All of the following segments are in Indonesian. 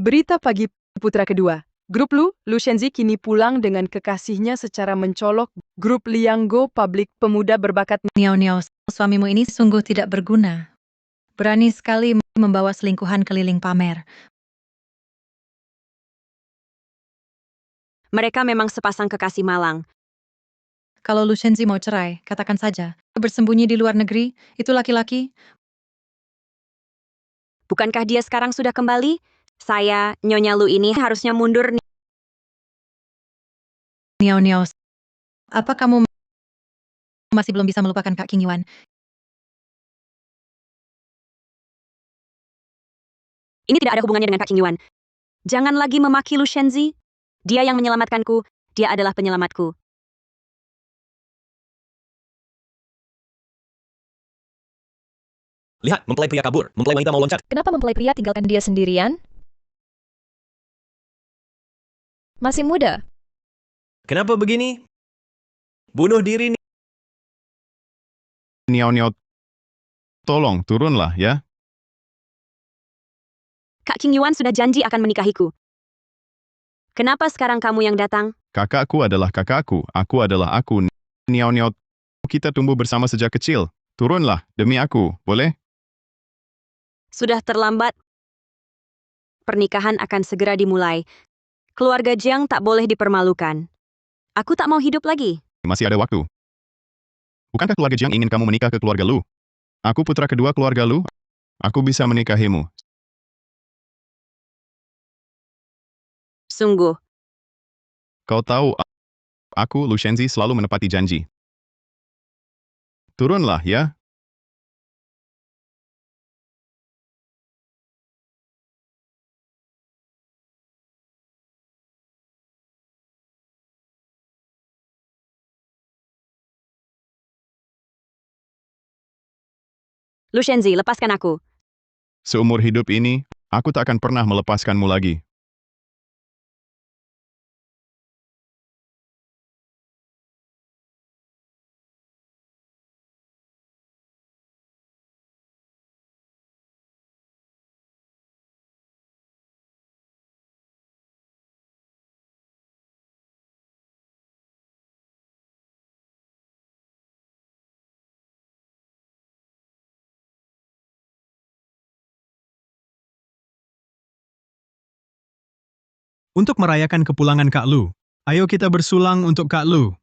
Berita pagi putra kedua. Grup Lu Shenzi kini pulang dengan kekasihnya secara mencolok. Grup Lianggo Publik Pemuda Berbakat. Niao, suamimu ini sungguh tidak berguna. Berani sekali membawa selingkuhan keliling pamer. Mereka memang sepasang kekasih malang. Kalau Lu Shenzi mau cerai, katakan saja. Bersembunyi di luar negeri, itu laki-laki. Bukankah dia sekarang sudah kembali? Saya, Nyonya Lu ini harusnya mundur. Niao, apa kamu masih belum bisa melupakan Kak King Yuan? Ini tidak ada hubungannya dengan Kak King Yuan. Jangan lagi memaki Lu Shenzi. Dia yang menyelamatkanku. Dia adalah penyelamatku. Lihat, mempelai pria kabur. Mempelai wanita mau loncat. Kenapa mempelai pria tinggalkan dia sendirian? Masih muda. Kenapa begini? Bunuh diri nih. Niao, tolong turunlah ya. Kak King Yuan sudah janji akan menikahiku. Kenapa sekarang kamu yang datang? Kakakku adalah kakakku, aku adalah aku. Niao, kita tumbuh bersama sejak kecil. Turunlah, demi aku, boleh? Sudah terlambat. Pernikahan akan segera dimulai. Keluarga Jiang tak boleh dipermalukan. Aku tak mau hidup lagi. Masih ada waktu. Bukankah keluarga Jiang ingin kamu menikah ke keluarga Lu? Aku putra kedua keluarga Lu. Aku bisa menikahimu. Sungguh. Kau tahu, aku, Lu Shenzi, selalu menepati janji. Turunlah ya. Lu Shenzi, lepaskan aku. Seumur hidup ini, aku tak akan pernah melepaskanmu lagi. Untuk merayakan kepulangan Kak Lu, ayo kita bersulang untuk Kak Lu.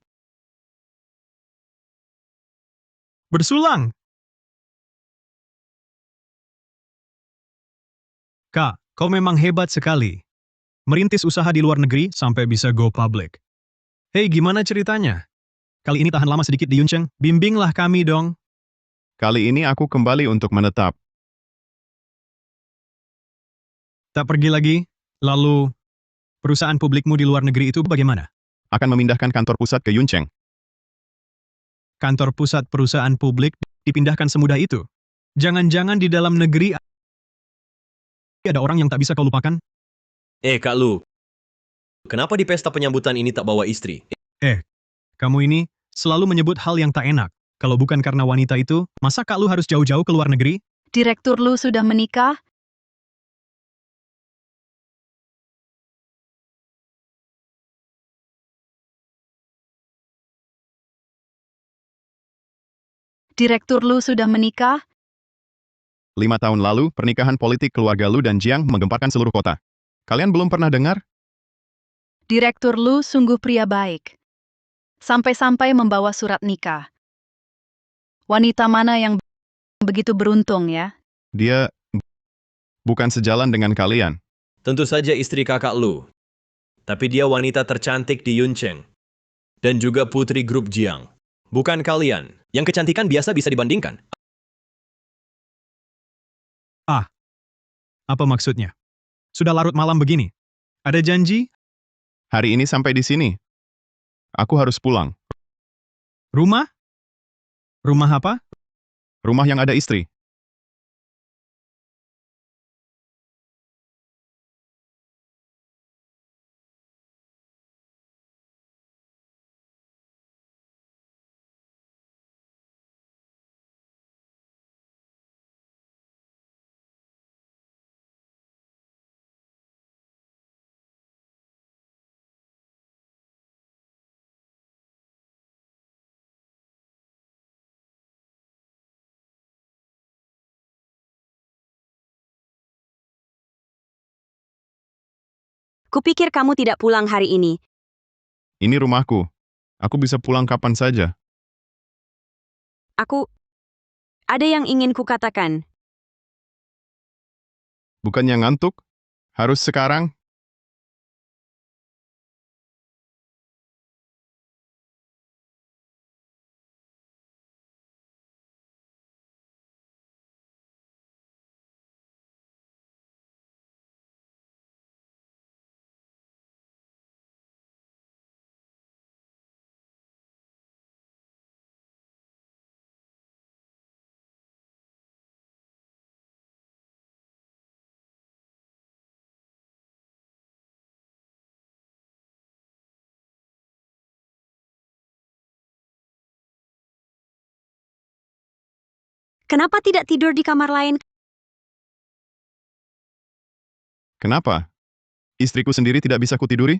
Bersulang! Kak, kau memang hebat sekali. Merintis usaha di luar negeri sampai bisa go public. Hei, gimana ceritanya? Kali ini tahan lama sedikit di Yuncheng, bimbinglah kami dong. Kali ini aku kembali untuk menetap. Tak pergi lagi, lalu perusahaan publikmu di luar negeri itu bagaimana? Akan memindahkan kantor pusat ke Yuncheng. Kantor pusat perusahaan publik dipindahkan semudah itu. Jangan-jangan di dalam negeri ada orang yang tak bisa kau lupakan? Kak Lu. Kenapa di pesta penyambutan ini tak bawa istri? Kamu ini selalu menyebut hal yang tak enak. Kalau bukan karena wanita itu, masa Kak Lu harus jauh-jauh ke luar negeri? Direktur Lu sudah menikah? Direktur Lu sudah menikah? 5 tahun lalu, pernikahan politik keluarga Lu dan Jiang menggemparkan seluruh kota. Kalian belum pernah dengar? Direktur Lu sungguh pria baik. Sampai-sampai membawa surat nikah. Wanita mana yang begitu beruntung ya? Dia bukan sejalan dengan kalian. Tentu saja istri kakak Lu. Tapi dia wanita tercantik di Yuncheng. Dan juga putri grup Jiang. Bukan kalian. Yang kecantikan biasa bisa dibandingkan. Apa maksudnya? Sudah larut malam begini. Ada janji? Hari ini sampai di sini. Aku harus pulang. Rumah? Rumah apa? Rumah yang ada istri. Kupikir kamu tidak pulang hari ini. Ini rumahku. Aku bisa pulang kapan saja. Ada yang ingin kukatakan. Bukannya ngantuk? Harus sekarang? Kenapa tidak tidur di kamar lain? Kenapa? Istriku sendiri tidak bisa kutiduri?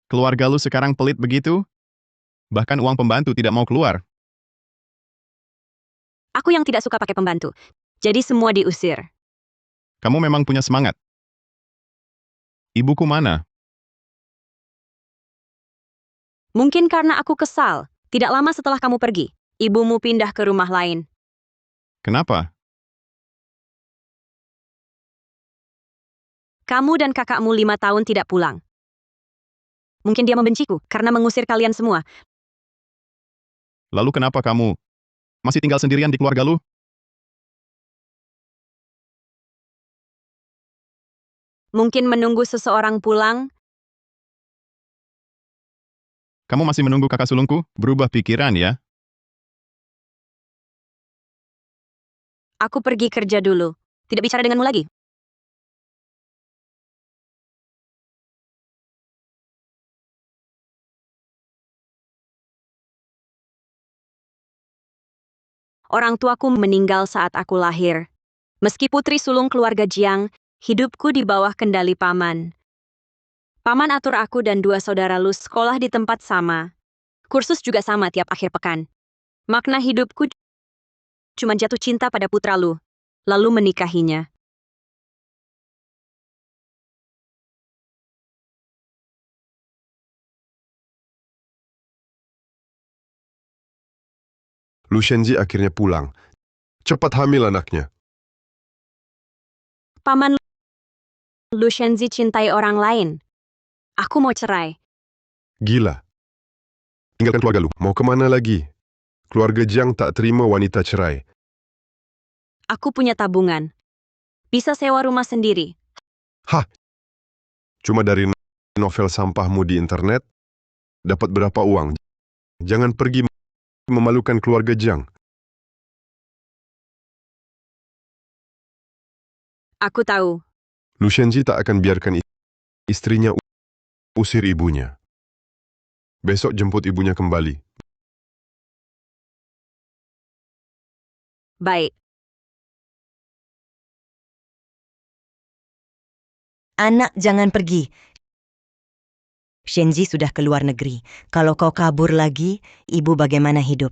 Keluarga lu sekarang pelit begitu? Bahkan uang pembantu tidak mau keluar. Aku yang tidak suka pakai pembantu. Jadi semua diusir. Kamu memang punya semangat. Ibuku mana? Mungkin karena aku kesal. Tidak lama setelah kamu pergi, ibumu pindah ke rumah lain. Kenapa? Kamu dan kakakmu 5 tahun tidak pulang. Mungkin dia membenciku karena mengusir kalian semua. Lalu kenapa kamu masih tinggal sendirian di keluarga lu? Mungkin menunggu seseorang pulang. Kamu masih menunggu kakak sulungku berubah pikiran ya? Aku pergi kerja dulu. Tidak bicara denganmu lagi. Orang tuaku meninggal saat aku lahir. Meski putri sulung keluarga Jiang, hidupku di bawah kendali paman. Paman atur aku dan 2 saudara Lu sekolah di tempat sama. Kursus juga sama tiap akhir pekan. Makna hidupku cuma jatuh cinta pada putra Lu, lalu menikahinya. Lu Shenji akhirnya pulang. Cepat hamil anaknya. Paman Lu Shenzi cintai orang lain. Aku mau cerai. Gila. Tinggalkan keluarga lu. Mau kemana lagi? Keluarga Jiang tak terima wanita cerai. Aku punya tabungan. Bisa sewa rumah sendiri. Cuma dari novel sampahmu di internet, dapat berapa uang? Jangan pergi memalukan keluarga Jiang. Aku tahu. Lu Shenji tak akan biarkan istrinya usir ibunya. Besok jemput ibunya kembali. Baik. Anak, jangan pergi. Shenji sudah ke luar negeri. Kalau kau kabur lagi, ibu bagaimana hidup?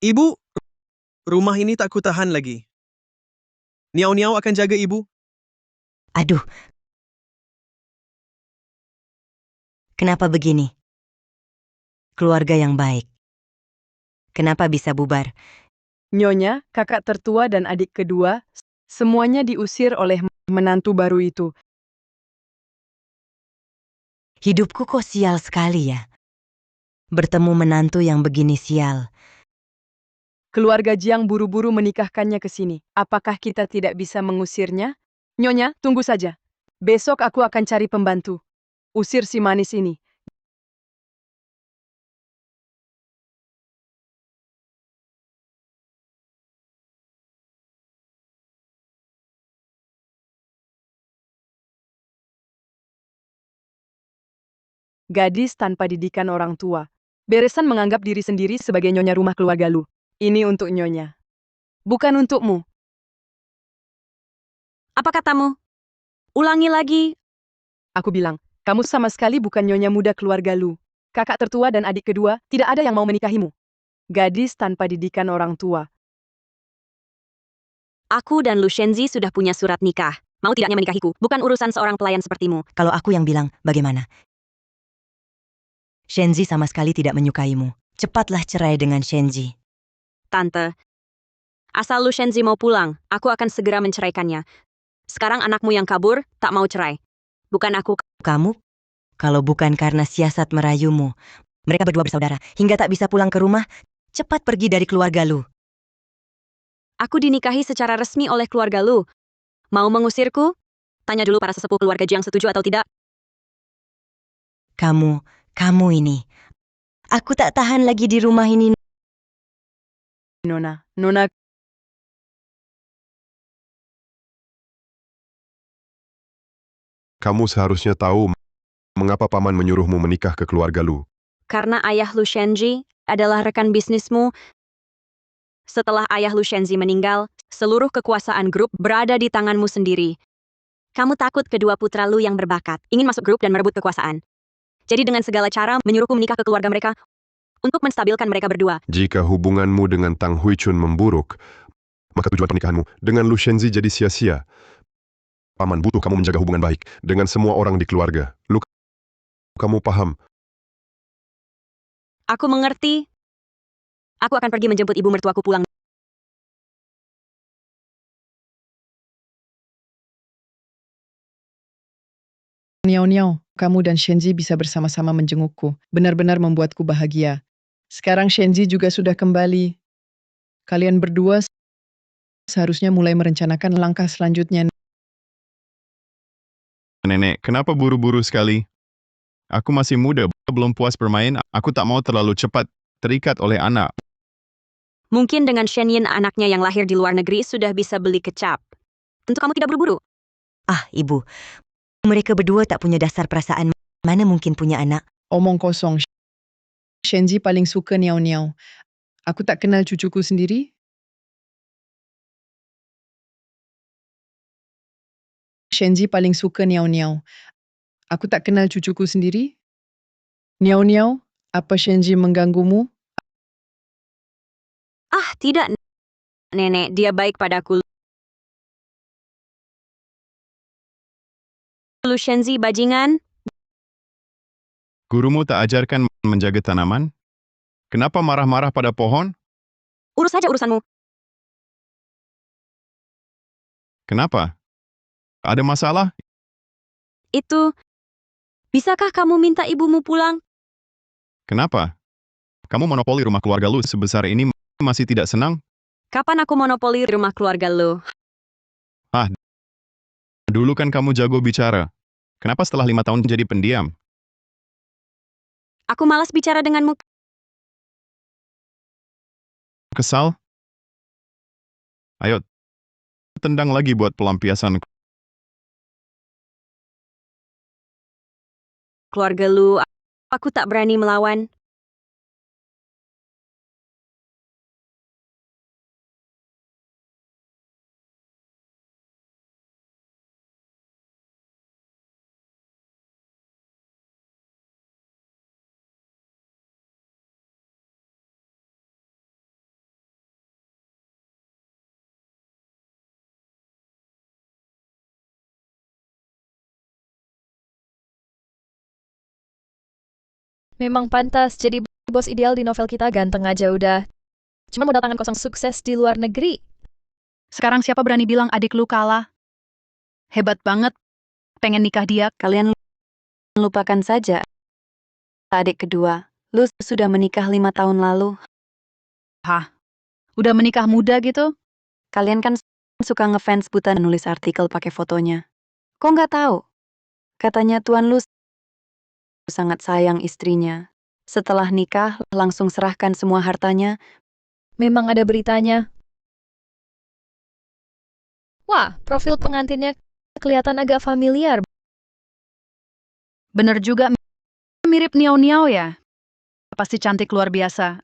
Ibu, rumah ini tak kutahan lagi. Niau-niau akan jaga ibu. Aduh. Kenapa begini? Keluarga yang baik. Kenapa bisa bubar? Nyonya, kakak tertua dan adik kedua, semuanya diusir oleh menantu baru itu. Hidupku kok sial sekali ya. Bertemu menantu yang begini sial. Keluarga Jiang buru-buru menikahkannya ke sini. Apakah kita tidak bisa mengusirnya? Nyonya, tunggu saja. Besok aku akan cari pembantu. Usir si manis ini. Gadis tanpa didikan orang tua. Beresan menganggap diri sendiri sebagai nyonya rumah keluarga Lu. Ini untuk nyonya. Bukan untukmu. Apa katamu? Ulangi lagi. Aku bilang, kamu sama sekali bukan nyonya muda keluarga Lu. Kakak tertua dan adik kedua, tidak ada yang mau menikahimu. Gadis tanpa didikan orang tua. Aku dan Lu Shenzi sudah punya surat nikah. Mau tidaknya menikahiku, bukan urusan seorang pelayan sepertimu. Kalau aku yang bilang, bagaimana? Shenzi sama sekali tidak menyukaimu. Cepatlah cerai dengan Shenzi. Tante, asal Lu Shenzi mau pulang, aku akan segera menceraikannya. Sekarang anakmu yang kabur, tak mau cerai. Bukan aku. Kamu? Kalau bukan karena siasat merayumu, mereka berdua bersaudara, hingga tak bisa pulang ke rumah, cepat pergi dari keluarga Lu. Aku dinikahi secara resmi oleh keluarga Lu. Mau mengusirku? Tanya dulu para sesepuh keluarga Jiang setuju atau tidak. Kamu ini. Aku tak tahan lagi di rumah ini. Nona, Kamu seharusnya tahu mengapa paman menyuruhmu menikah ke keluarga Lu. Karena ayah Lu Shenzi adalah rekan bisnismu. Setelah ayah Lu Shenzi meninggal, seluruh kekuasaan grup berada di tanganmu sendiri. Kamu takut kedua putra Lu yang berbakat, ingin masuk grup dan merebut kekuasaan. Jadi dengan segala cara menyuruhku menikah ke keluarga mereka untuk menstabilkan mereka berdua. Jika hubunganmu dengan Tang Huichun memburuk, maka tujuan pernikahanmu dengan Lu Shenzi jadi sia-sia. Paman butuh kamu menjaga hubungan baik dengan semua orang di keluarga. Lu, kamu paham? Aku mengerti. Aku akan pergi menjemput ibu mertuaku pulang. Niao, kamu dan Shenzi bisa bersama-sama menjengukku. Benar-benar membuatku bahagia. Sekarang Shenzi juga sudah kembali. Kalian berdua seharusnya mulai merencanakan langkah selanjutnya. Nenek, kenapa buru-buru sekali? Aku masih muda, belum puas bermain, aku tak mau terlalu cepat terikat oleh anak. Mungkin dengan Shenyin anaknya yang lahir di luar negeri sudah bisa beli kecap. Tentu kamu tidak buru-buru. Ah, ibu. Mereka berdua tak punya dasar perasaan. Mana mungkin punya anak? Omong kosong. Shenzi paling suka Niao. Aku tak kenal cucuku sendiri? Shenzi paling suka Niao. Aku tak kenal cucuku sendiri? Niao, apa Shenzi mengganggumu? Ah, tidak, Nenek. Dia baik padaku. Lu Shenzi bajingan? Gurumu tak ajarkan menjaga tanaman? Kenapa marah-marah pada pohon? Urus saja urusanmu. Kenapa? Ada masalah? Itu, bisakah kamu minta ibumu pulang? Kenapa? Kamu monopoli rumah keluarga Lu sebesar ini masih tidak senang? Kapan aku monopoli rumah keluarga Lu? Dulu kan kamu jago bicara. Kenapa setelah 5 tahun jadi pendiam? Aku malas bicara denganmu. Kesal? Ayo, tendang lagi buat pelampiasan. Keluarga Lu, aku tak berani melawan. Memang pantas jadi bos ideal di novel kita, ganteng aja udah. Cuma modal tangan kosong sukses di luar negeri. Sekarang siapa berani bilang adik lu kalah? Hebat banget. Pengen nikah dia. Kalian lupakan saja. Adik kedua, Lu sudah menikah 5 tahun lalu. Hah? Udah menikah muda gitu? Kalian kan suka ngefans buta nulis artikel pakai fotonya. Kok nggak tahu? Katanya Tuan Lu sangat sayang istrinya. Setelah nikah, langsung serahkan semua hartanya. Memang ada beritanya. Wah, profil pengantinnya kelihatan agak familiar. Bener juga, mirip Niao-Niao ya? Pasti cantik luar biasa.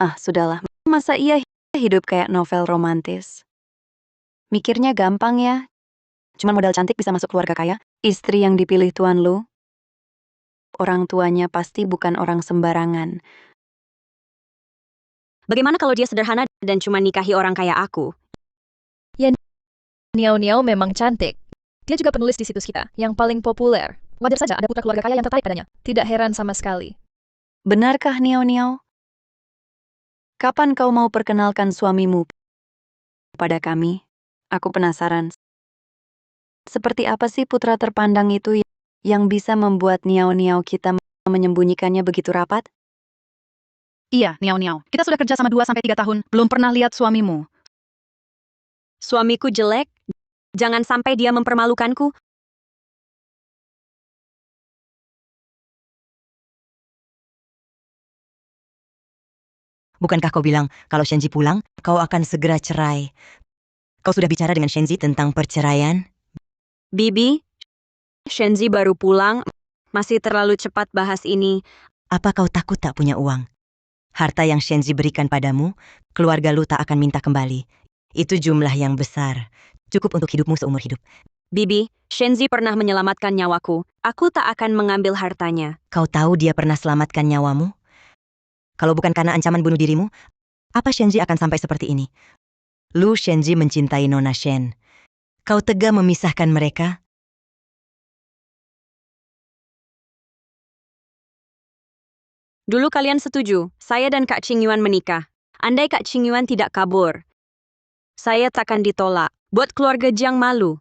Ah, sudahlah. Masa iya hidup kayak novel romantis? Mikirnya gampang ya. Cuman modal cantik bisa masuk keluarga kaya. Istri yang dipilih Tuan Lu. Orang tuanya pasti bukan orang sembarangan. Bagaimana kalau dia sederhana dan cuma nikahi orang kaya aku? Niao-Niao memang cantik. Dia juga penulis di situs kita, yang paling populer. Wajar saja ada putra keluarga kaya yang tertarik padanya. Tidak heran sama sekali. Benarkah Niao-Niao? Kapan kau mau perkenalkan suamimu pada kami? Aku penasaran. Seperti apa sih putra terpandang itu yang bisa membuat Niao-Niao kita menyembunyikannya begitu rapat? Iya, Niao-Niao. Kita sudah kerja sama 2-3 tahun. Belum pernah lihat suamimu. Suamiku jelek? Jangan sampai dia mempermalukanku. Bukankah kau bilang kalau Shenji pulang, kau akan segera cerai? Kau sudah bicara dengan Shenji tentang perceraian? Bibi, Shenzi baru pulang. Masih terlalu cepat bahas ini. Apa kau takut tak punya uang? Harta yang Shenji berikan padamu, keluarga lu tak akan minta kembali. Itu jumlah yang besar. Cukup untuk hidupmu seumur hidup. Bibi, Shenzi pernah menyelamatkan nyawaku. Aku tak akan mengambil hartanya. Kau tahu dia pernah selamatkan nyawamu? Kalau bukan karena ancaman bunuh dirimu, apa Shenji akan sampai seperti ini? Lu Shenji mencintai Nona Shen. Kau tega memisahkan mereka? Dulu kalian setuju, saya dan Kak Qingyuan menikah. Andai Kak Qingyuan tidak kabur, saya takkan ditolak. Buat keluarga Jiang malu.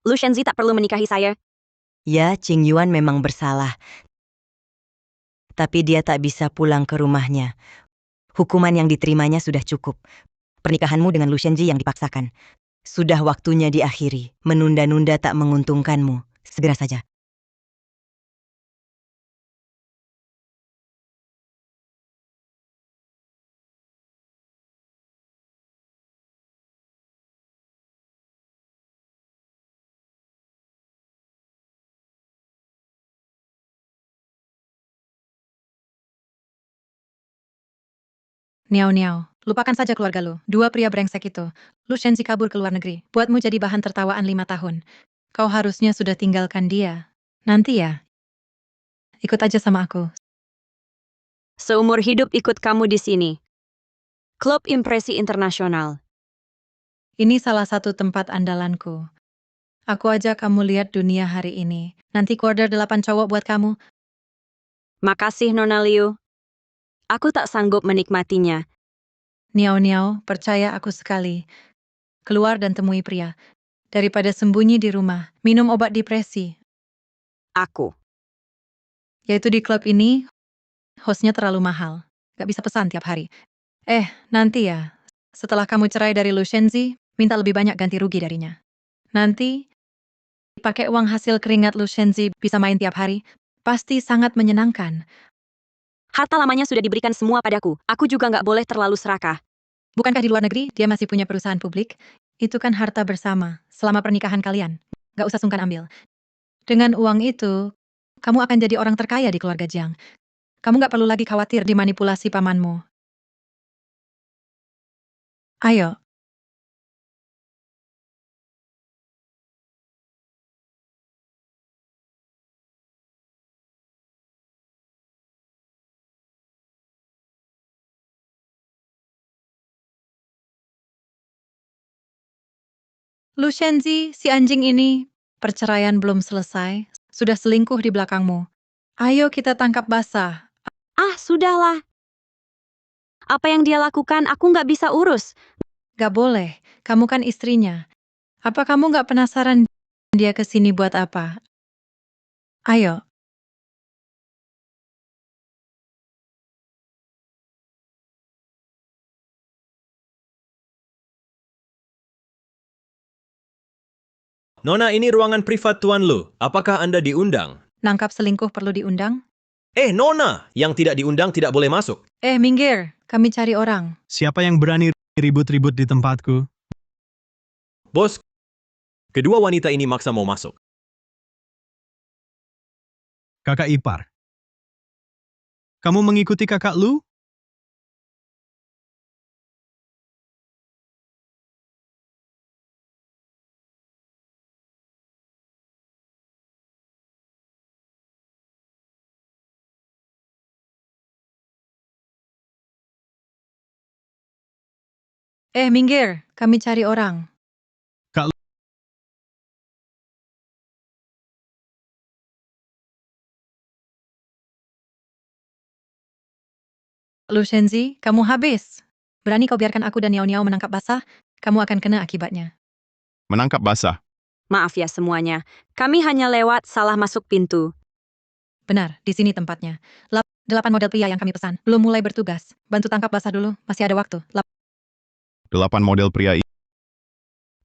Lu Shenzi tak perlu menikahi saya. Ya, Qingyuan memang bersalah. Tapi dia tak bisa pulang ke rumahnya. Hukuman yang diterimanya sudah cukup. Pernikahanmu dengan Lu Shenji yang dipaksakan. Sudah waktunya diakhiri. Menunda-nunda tak menguntungkanmu. Segera saja. Niao-Niao, lupakan saja keluarga lu. Dua pria brengsek itu. Lu Shenzi kabur ke luar negeri. Buatmu jadi bahan tertawaan 5 tahun. Kau harusnya sudah tinggalkan dia. Nanti ya. Ikut aja sama aku. Seumur hidup ikut kamu di sini. Klub Impresi Internasional. Ini salah satu tempat andalanku. Aku ajak kamu lihat dunia hari ini. Nanti ku order 8 cowok buat kamu. Makasih Nona Liu. Aku tak sanggup menikmatinya. Niao-Niao, percaya aku sekali. Keluar dan temui pria. Daripada sembunyi di rumah, minum obat depresi. Aku. Yaitu di klub ini, hostnya terlalu mahal. Gak bisa pesan tiap hari. Nanti ya. Setelah kamu cerai dari Lu Shenzi, minta lebih banyak ganti rugi darinya. Nanti, pakai uang hasil keringat Lu Shenzi bisa main tiap hari, pasti sangat menyenangkan. Harta lamanya sudah diberikan semua padaku. Aku juga nggak boleh terlalu serakah. Bukankah di luar negeri dia masih punya perusahaan publik? Itu kan harta bersama, selama pernikahan kalian. Gak usah sungkan ambil. Dengan uang itu, kamu akan jadi orang terkaya di keluarga Jiang. Kamu gak perlu lagi khawatir dimanipulasi pamanmu. Ayo. Lu Shenzi, si anjing ini, perceraian belum selesai, sudah selingkuh di belakangmu. Ayo kita tangkap basah. Ah, sudahlah. Apa yang dia lakukan aku nggak bisa urus. Gak boleh, kamu kan istrinya. Apa kamu gak penasaran dia kesini buat apa? Ayo. Nona, ini ruangan privat Tuan Lu. Apakah Anda diundang? Nangkap selingkuh perlu diundang? Nona! Yang tidak diundang tidak boleh masuk. Minggir. Kami cari orang. Siapa yang berani ribut-ribut di tempatku? Bos, kedua wanita ini maksa mau masuk. Kakak ipar. Kamu mengikuti kakak Lu? Minggir, kami cari orang. Kak Lu, Lu Shenzi, kamu habis. Berani kau biarkan aku dan Niao Niao menangkap basah, kamu akan kena akibatnya. Menangkap basah. Maaf ya semuanya, kami hanya lewat salah masuk pintu. Benar, di sini tempatnya. 8 model pria yang kami pesan. Belum mulai bertugas. Bantu tangkap basah dulu, masih ada waktu. 8 model pria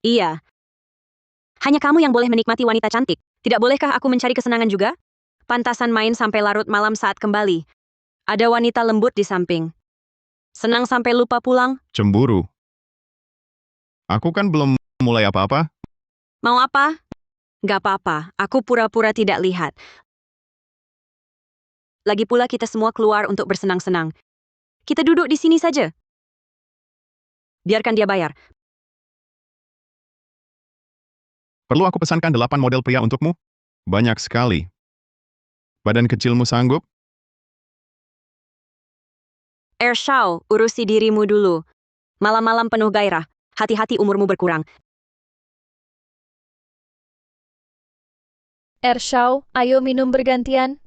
Iya. Hanya kamu yang boleh menikmati wanita cantik. Tidak bolehkah aku mencari kesenangan juga? Pantasan main sampai larut malam saat kembali. Ada wanita lembut di samping. Senang sampai lupa pulang. cemburu. Aku kan belum mulai apa-apa. Mau apa? Gak apa-apa, aku pura-pura tidak lihat. Lagi pula kita semua keluar untuk bersenang-senang. Kita duduk di sini saja. Biarkan dia bayar. Perlu aku pesankan 8 model pria untukmu? Banyak sekali. Badan kecilmu sanggup? Ershao, urusi dirimu dulu. Malam-malam penuh gairah. Hati-hati umurmu berkurang. Ershao, ayo minum bergantian.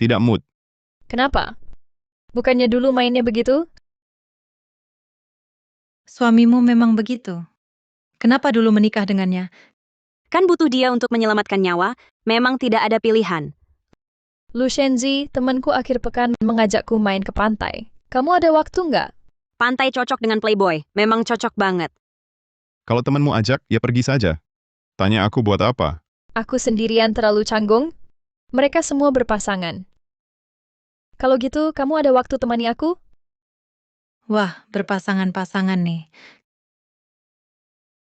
Tidak mood. Kenapa? Bukannya dulu mainnya begitu? Suamimu memang begitu. Kenapa dulu menikah dengannya? Kan butuh dia untuk menyelamatkan nyawa, memang tidak ada pilihan. Lu Shenzi, temanku akhir pekan mengajakku main ke pantai. Kamu ada waktu nggak? Pantai cocok dengan Playboy, memang cocok banget. Kalau temanmu ajak, ya pergi saja. Tanya aku buat apa? Aku sendirian terlalu canggung. Mereka semua berpasangan. Kalau gitu, kamu ada waktu temani aku? Wah, berpasangan-pasangan nih.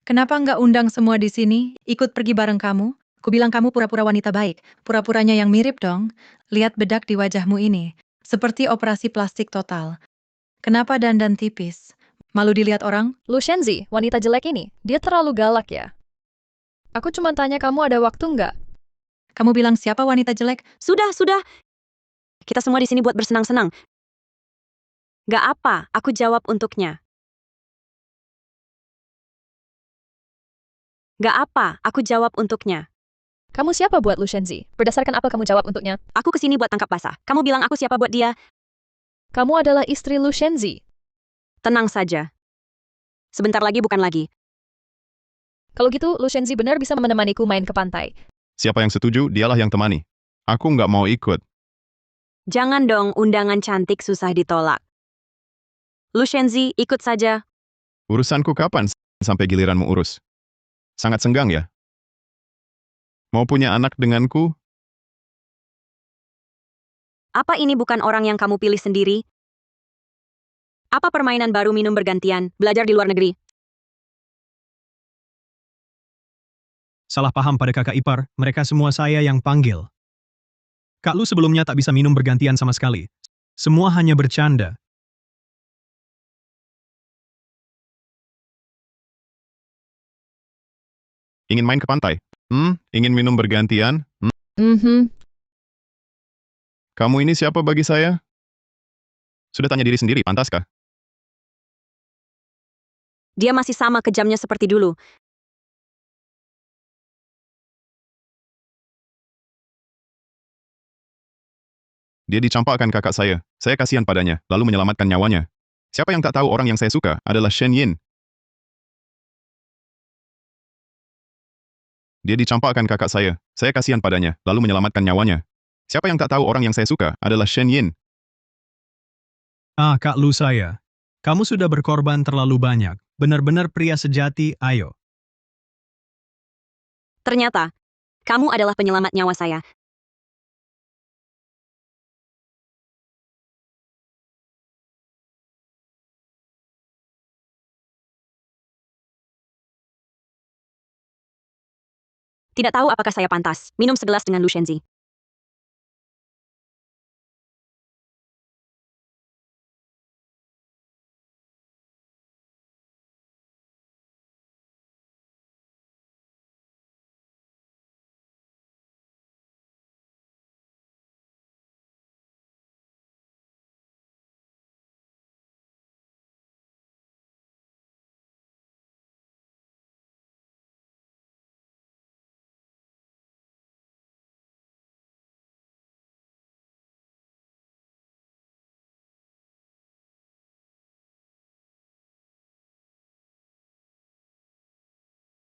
Kenapa nggak undang semua di sini, ikut pergi bareng kamu? Kubilang kamu pura-pura wanita baik. Pura-puranya yang mirip dong. Lihat bedak di wajahmu ini. Seperti operasi plastik total. Kenapa dandan tipis? Malu dilihat orang? Lu Shenzi, wanita jelek ini, dia terlalu galak ya. Aku cuma tanya kamu ada waktu nggak? Kamu bilang siapa wanita jelek? Sudah. Kita semua di sini buat bersenang-senang. Gak apa, aku jawab untuknya. Gak apa, aku jawab untuknya. Kamu siapa buat Lu Shenzi? Berdasarkan apa kamu jawab untuknya? Aku kesini buat tangkap basah. Kamu bilang aku siapa buat dia? Kamu adalah istri Lu Shenzi. Tenang saja. Sebentar lagi bukan lagi. Kalau gitu, Lu Shenzi benar bisa menemaniku main ke pantai. Siapa yang setuju, dialah yang temani. Aku nggak mau ikut. Jangan dong, undangan cantik susah ditolak. Lu Shenzi, ikut saja. Urusanku kapan sampai giliranmu urus? Sangat senggang ya? Mau punya anak denganku? Apa ini bukan orang yang kamu pilih sendiri? Apa permainan baru minum bergantian, belajar di luar negeri? salah paham pada kakak ipar, mereka semua saya yang panggil. Kak Lu sebelumnya tak bisa minum bergantian sama sekali. Semua hanya bercanda. Ingin main ke pantai? Ingin minum bergantian? Kamu ini siapa bagi saya? Sudah tanya diri sendiri, pantaskah? Dia masih sama kejamnya seperti dulu. Dia dicampakkan kakak saya. Saya kasihan padanya, lalu menyelamatkan nyawanya. Siapa yang tak tahu orang yang saya suka adalah Shen Yin. Dia dicampakkan kakak saya. Saya kasihan padanya, lalu menyelamatkan nyawanya. Siapa yang tak tahu orang yang saya suka adalah Shen Yin. Ah, Kak Lu saya. Kamu sudah berkorban terlalu banyak. Benar-benar pria sejati, ayo. Ternyata, kamu adalah penyelamat nyawa saya. Tidak tahu apakah saya pantas minum segelas dengan Lu Shenzi.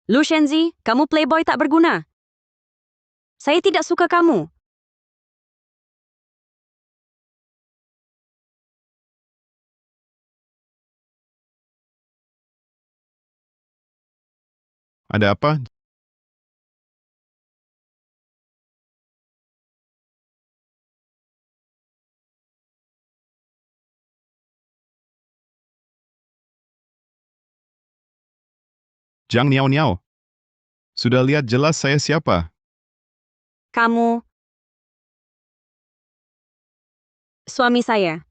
Lu Shenzi, kamu playboy tak berguna. Saya tidak suka kamu. Ada apa? Jang Niao Niao. Sudah lihat jelas saya siapa? Kamu suami saya.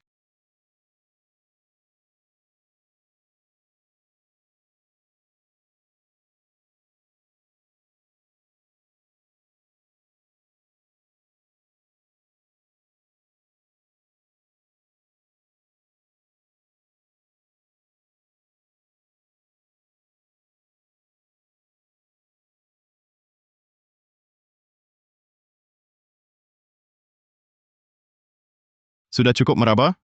Sudah cukup meraba?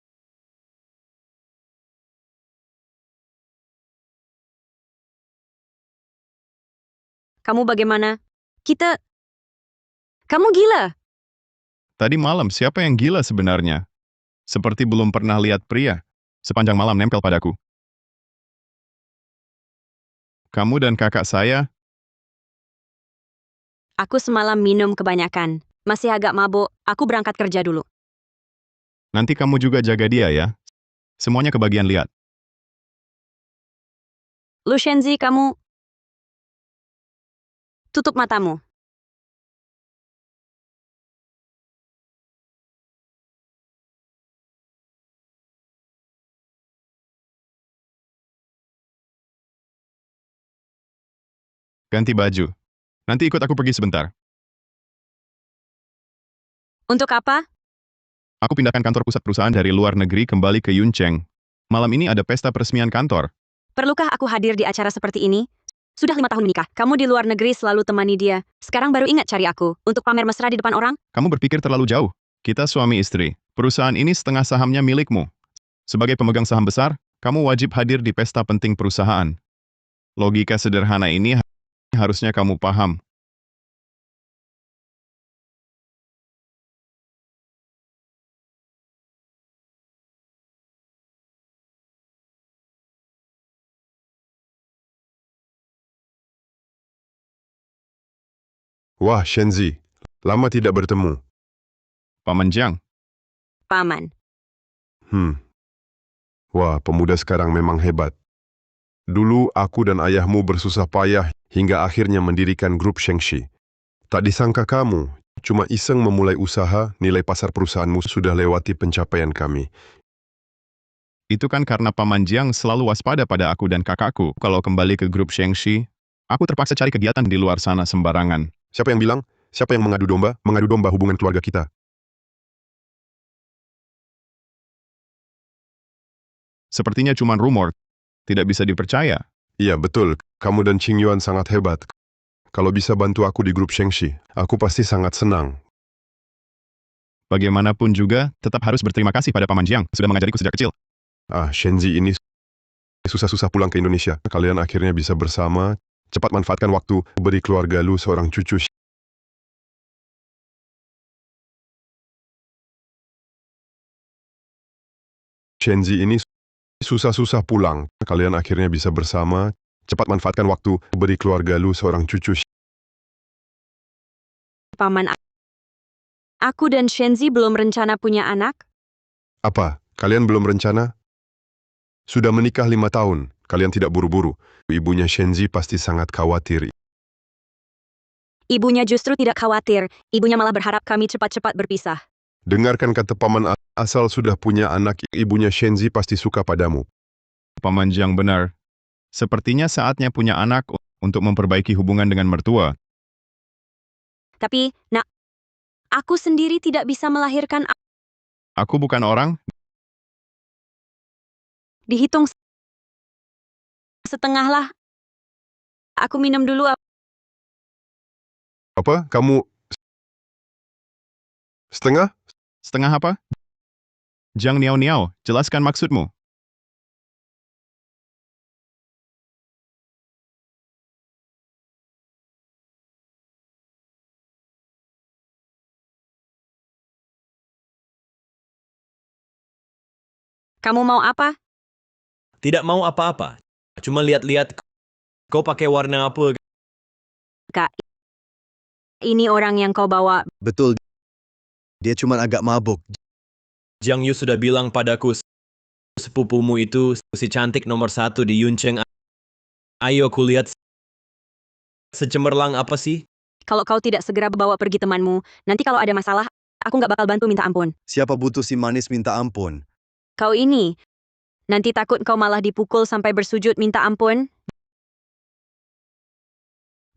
Kamu bagaimana? Kamu gila. Tadi malam siapa yang gila sebenarnya? Seperti belum pernah lihat pria. Sepanjang malam nempel padaku. Kamu dan kakak saya, Aku semalam minum kebanyakan. Masih agak mabuk, aku berangkat kerja dulu. nanti kamu juga jaga dia ya. Semuanya kebagian lihat. Lu Shenzi, kamu tutup matamu. Ganti baju. Nanti ikut aku pergi sebentar. Untuk apa? Aku pindahkan kantor pusat perusahaan dari luar negeri kembali ke Yuncheng. Malam ini ada pesta peresmian kantor. Perlukah aku hadir di acara seperti ini? Sudah 5 tahun menikah. Kamu di luar negeri selalu temani dia. Sekarang baru ingat cari aku untuk pamer mesra di depan orang? Kamu berpikir terlalu jauh. Kita suami istri. Perusahaan ini setengah sahamnya milikmu. Sebagai pemegang saham besar, kamu wajib hadir di pesta penting perusahaan. Logika sederhana ini harusnya kamu paham. Wah, Shenzi. Lama tidak bertemu. Paman Jiang, Paman. Wah, pemuda sekarang memang hebat. Dulu aku dan ayahmu bersusah payah hingga akhirnya mendirikan grup Shengxi. Tak disangka kamu, cuma iseng memulai usaha, nilai pasar perusahaanmu sudah lewati pencapaian kami. itu kan karena Paman Jiang selalu waspada pada aku dan kakakku. Kalau kembali ke grup Shengxi, aku terpaksa cari kegiatan di luar sana sembarangan. Siapa yang bilang? Siapa yang mengadu domba? Mengadu domba hubungan keluarga kita. Sepertinya cuma rumor, tidak bisa dipercaya. Iya, betul. Kamu dan Qing Yuan sangat hebat. Kalau bisa bantu aku di grup Shengxi, aku pasti sangat senang. Bagaimanapun juga, tetap harus berterima kasih pada Paman Jiang, sudah mengajariku sejak kecil. Shenzi ini susah-susah pulang ke Indonesia. Kalian akhirnya bisa bersama. Cepat manfaatkan waktu, beri keluarga lu seorang cucu. Shenzi ini susah-susah pulang. Kalian akhirnya bisa bersama. Cepat manfaatkan waktu, beri keluarga lu seorang cucu. Paman, aku dan Shenzi belum rencana punya anak? Apa? Kalian belum rencana? Sudah menikah 5 tahun. Kalian tidak buru-buru. Ibunya Shenzi pasti sangat khawatir. Ibunya justru tidak khawatir, ibunya malah berharap kami cepat-cepat berpisah. Dengarkan kata paman asal sudah punya anak, ibunya Shenzi pasti suka padamu. Paman Jiang benar. Sepertinya saatnya punya anak untuk memperbaiki hubungan dengan mertua. Tapi, nak, aku sendiri tidak bisa melahirkan. Aku bukan orang, Dihitung setengah lah. Aku minum dulu. Apa? Kamu setengah? setengah apa? Jiang Niao Niao, jelaskan maksudmu. Kamu mau apa? Tidak mau apa-apa. Cuma lihat-lihat kau pakai warna apa. Kak, ini orang yang kau bawa. Betul. Dia cuma agak mabuk. Jiang Yu sudah bilang padaku, sepupumu itu si cantik nomor 1 di Yuncheng. Ayo kulihat secemerlang apa sih? Kalau kau tidak segera bawa pergi temanmu, nanti kalau ada masalah, aku nggak bakal bantu minta ampun. Siapa butuh si manis minta ampun? Kau ini, nanti takut kau malah dipukul sampai bersujud minta ampun.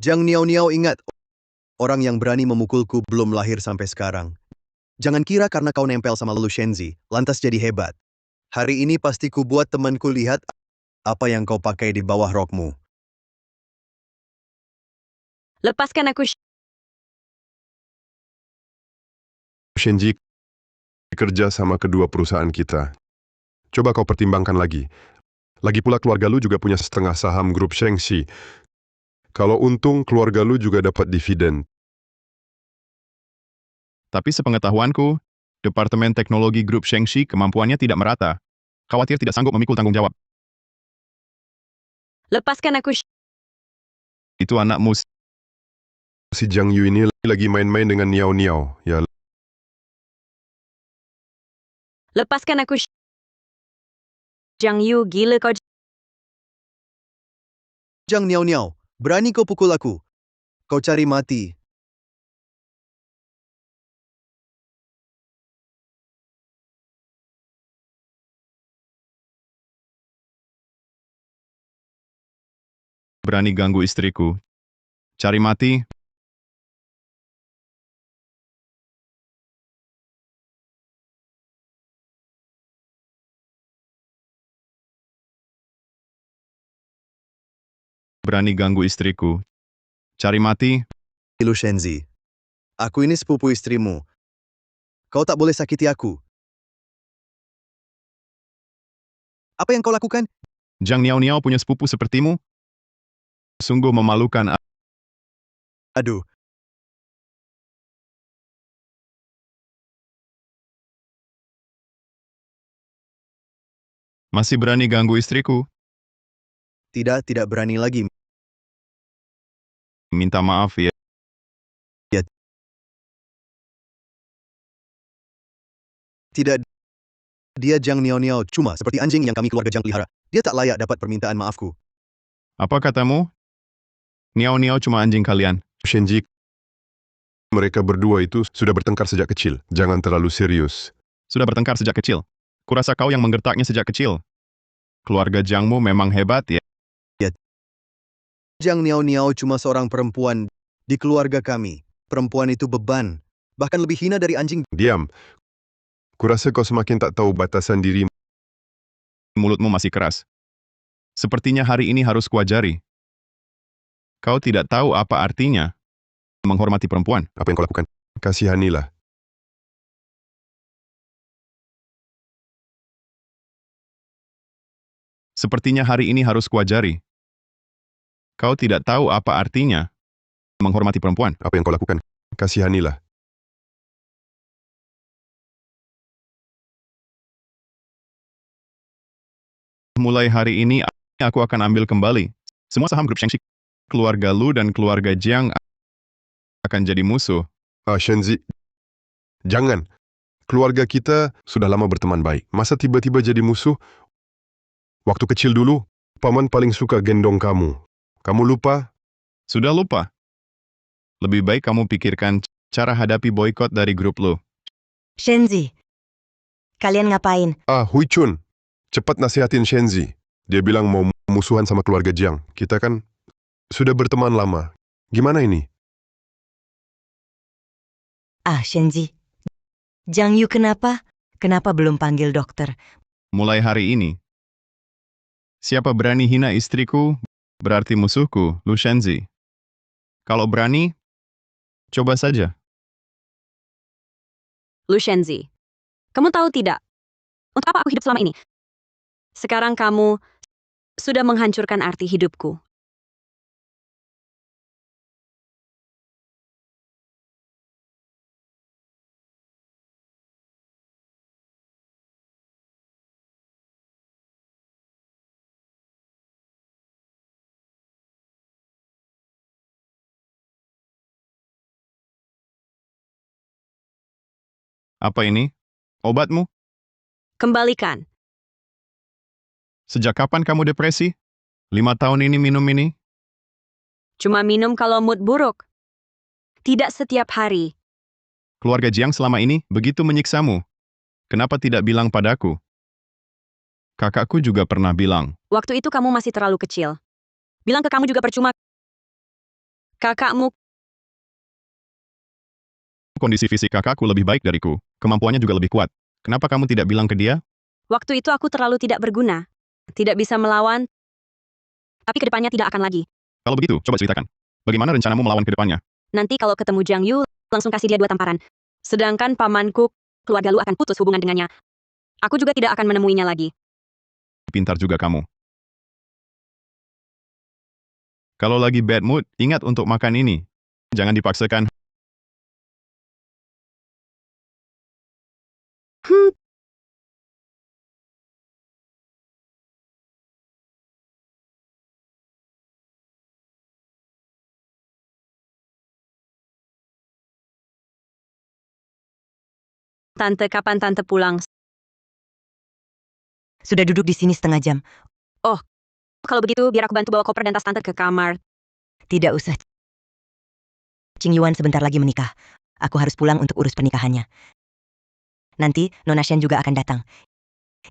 Jiang Niao Niao ingat, orang yang berani memukulku belum lahir sampai sekarang. Jangan kira karena kau nempel sama Lu Shenzi, lantas jadi hebat. Hari ini pasti ku buat temanku lihat apa yang kau pakai di bawah rokmu. Lepaskan aku. Shenzi kerja sama kedua perusahaan kita. Coba kau pertimbangkan lagi. Lagi pula keluarga lu juga punya setengah saham grup Shengxi. Kalau untung, keluarga lu juga dapat dividen. Tapi sepengetahuanku, Departemen Teknologi Grup Shengxi kemampuannya tidak merata. Khawatir tidak sanggup memikul tanggung jawab. Lepaskan aku. Itu anakmu. Si Jiang Yu ini lagi main-main dengan Niao Niao. Ya, Lepaskan aku. Jiang Yu, gila kau. Jiang Niao Niao, berani kau pukul aku? Kau cari mati. Berani ganggu istriku. Cari mati. Berani ganggu istriku. Cari mati. Lu Shenzi, aku ini sepupu istrimu. Kau tak boleh sakiti aku. Apa yang kau lakukan? Jiang Niao Niao punya sepupu sepertimu? Sungguh memalukan. Aduh. Masih berani ganggu istriku? Tidak berani lagi. Minta maaf ya. Tidak. Dia Jiang Niao Niao cuma seperti anjing yang kami keluarga Jiang pelihara. Dia tak layak dapat permintaan maafku. Apa katamu? Niao Niao cuma anjing kalian. Shenzi, mereka berdua itu sudah bertengkar sejak kecil. Jangan terlalu serius. Sudah bertengkar sejak kecil. Kurasa kau yang menggertaknya sejak kecil. Keluarga Jiangmu memang hebat ya. Jiang Niao Niao cuma seorang perempuan di keluarga kami. Perempuan itu beban. Bahkan lebih hina dari anjing. Diam. Kurasa kau semakin tak tahu batasan dirimu. Mulutmu masih keras. Sepertinya hari ini harus kuajari. Kau tidak tahu apa artinya menghormati perempuan. Apa yang kau lakukan? Kasihanilah. Sepertinya hari ini harus kuajari. Kau tidak tahu apa artinya menghormati perempuan. Apa yang kau lakukan? Kasihanilah. Mulai hari ini, aku akan ambil kembali semua saham grup Shengxi. Keluarga Lu dan keluarga Jiang akan jadi musuh. Shenzi, jangan. Keluarga kita sudah lama berteman baik. Masa tiba-tiba jadi musuh? Waktu kecil dulu, paman paling suka gendong kamu. Kamu lupa? Sudah lupa? Lebih baik kamu pikirkan cara hadapi boykot dari grup lo. Shenzi, kalian ngapain? Hui Chun, cepat nasihatin Shenzi. Dia bilang mau musuhan sama keluarga Jiang. Kita kan sudah berteman lama. Gimana ini? Shenzi. Jiang Yu kenapa? Kenapa belum panggil dokter? Mulai hari ini, siapa berani hina istriku, berarti musuhku, Lu Shenzi. Kalau berani, coba saja. Lu Shenzi, kamu tahu tidak? Untuk apa aku hidup selama ini? Sekarang kamu sudah menghancurkan arti hidupku. Apa ini? Obatmu? Kembalikan. Sejak kapan kamu depresi? 5 tahun ini minum ini? Cuma minum kalau mood buruk. Tidak setiap hari. Keluarga Jiang selama ini begitu menyiksamu. Kenapa tidak bilang padaku? Kakakku juga pernah bilang. Waktu itu kamu masih terlalu kecil. Bilang ke kamu juga percuma. Kakakmu Kondisi fisik kakakku lebih baik dariku. Kemampuannya juga lebih kuat. Kenapa kamu tidak bilang ke dia? waktu itu aku terlalu tidak berguna. Tidak bisa melawan. Tapi kedepannya tidak akan lagi. Kalau begitu, coba ceritakan. Bagaimana rencanamu melawan ke depannya? Nanti kalau ketemu Jiang Yu, langsung kasih dia 2 tamparan. Sedangkan pamanku, keluarga Lu akan putus hubungan dengannya. Aku juga tidak akan menemuinya lagi. Pintar juga kamu. Kalau lagi bad mood, ingat untuk makan ini. Jangan dipaksakan. Tante, kapan tante pulang? Sudah duduk di sini setengah jam. Kalau begitu, biar aku bantu bawa koper dan tas tante ke kamar. Tidak usah. Qing Yuan sebentar lagi menikah. Aku harus pulang untuk urus pernikahannya. Nanti Nona Shen juga akan datang.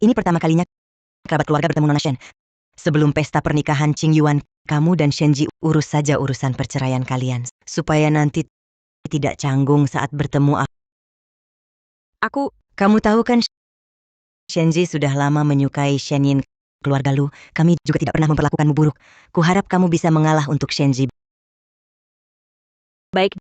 Ini pertama kalinya kerabat keluarga bertemu Nona Shen. Sebelum pesta pernikahan Qing Yuan, kamu dan Shenji urus saja urusan perceraian kalian. Supaya nanti tidak canggung saat bertemu. Kamu tahu kan, Shenji sudah lama menyukai Shenyin. Keluarga Lu, kami juga tidak pernah memperlakukanmu buruk. Kuharap kamu bisa mengalah untuk Shenji. Baik.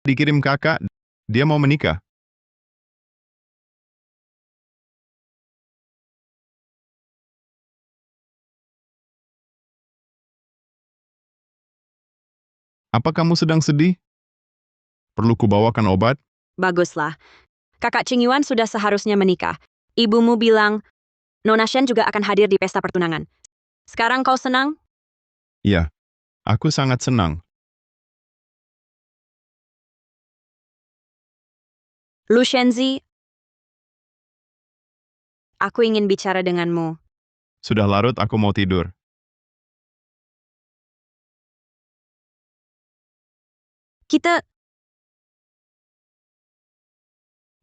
Dikirim kakak, dia mau menikah. Apa kamu sedang sedih? Perlu kubawakan obat? Baguslah. Kakak Qing Yuan sudah seharusnya menikah. Ibumu bilang, Nona Shen juga akan hadir di pesta pertunangan. Sekarang kau senang? Iya, aku sangat senang. Lu Shenzi, aku ingin bicara denganmu. Sudah larut, aku mau tidur. Kita...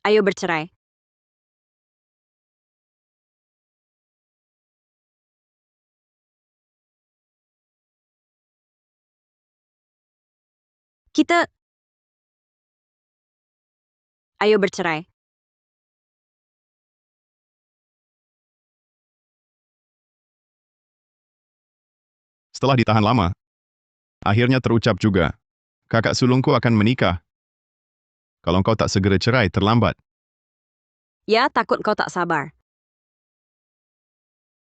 Ayo bercerai. Kita... Ayo bercerai. Setelah ditahan lama, akhirnya terucap juga. Kakak sulungku akan menikah. Kalau engkau tak segera cerai, terlambat. Ya, takut kau tak sabar.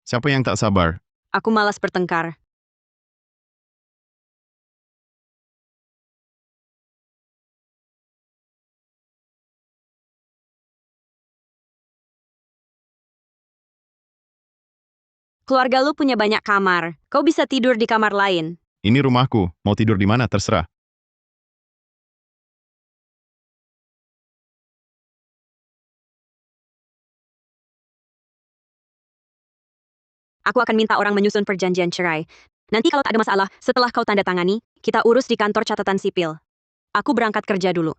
Siapa yang tak sabar? Aku malas bertengkar. Keluarga lu punya banyak kamar. Kau bisa tidur di kamar lain. Ini rumahku, mau tidur di mana terserah. Aku akan minta orang menyusun perjanjian cerai. Nanti kalau tak ada masalah, setelah kau tanda tangani, kita urus di kantor catatan sipil. Aku berangkat kerja dulu.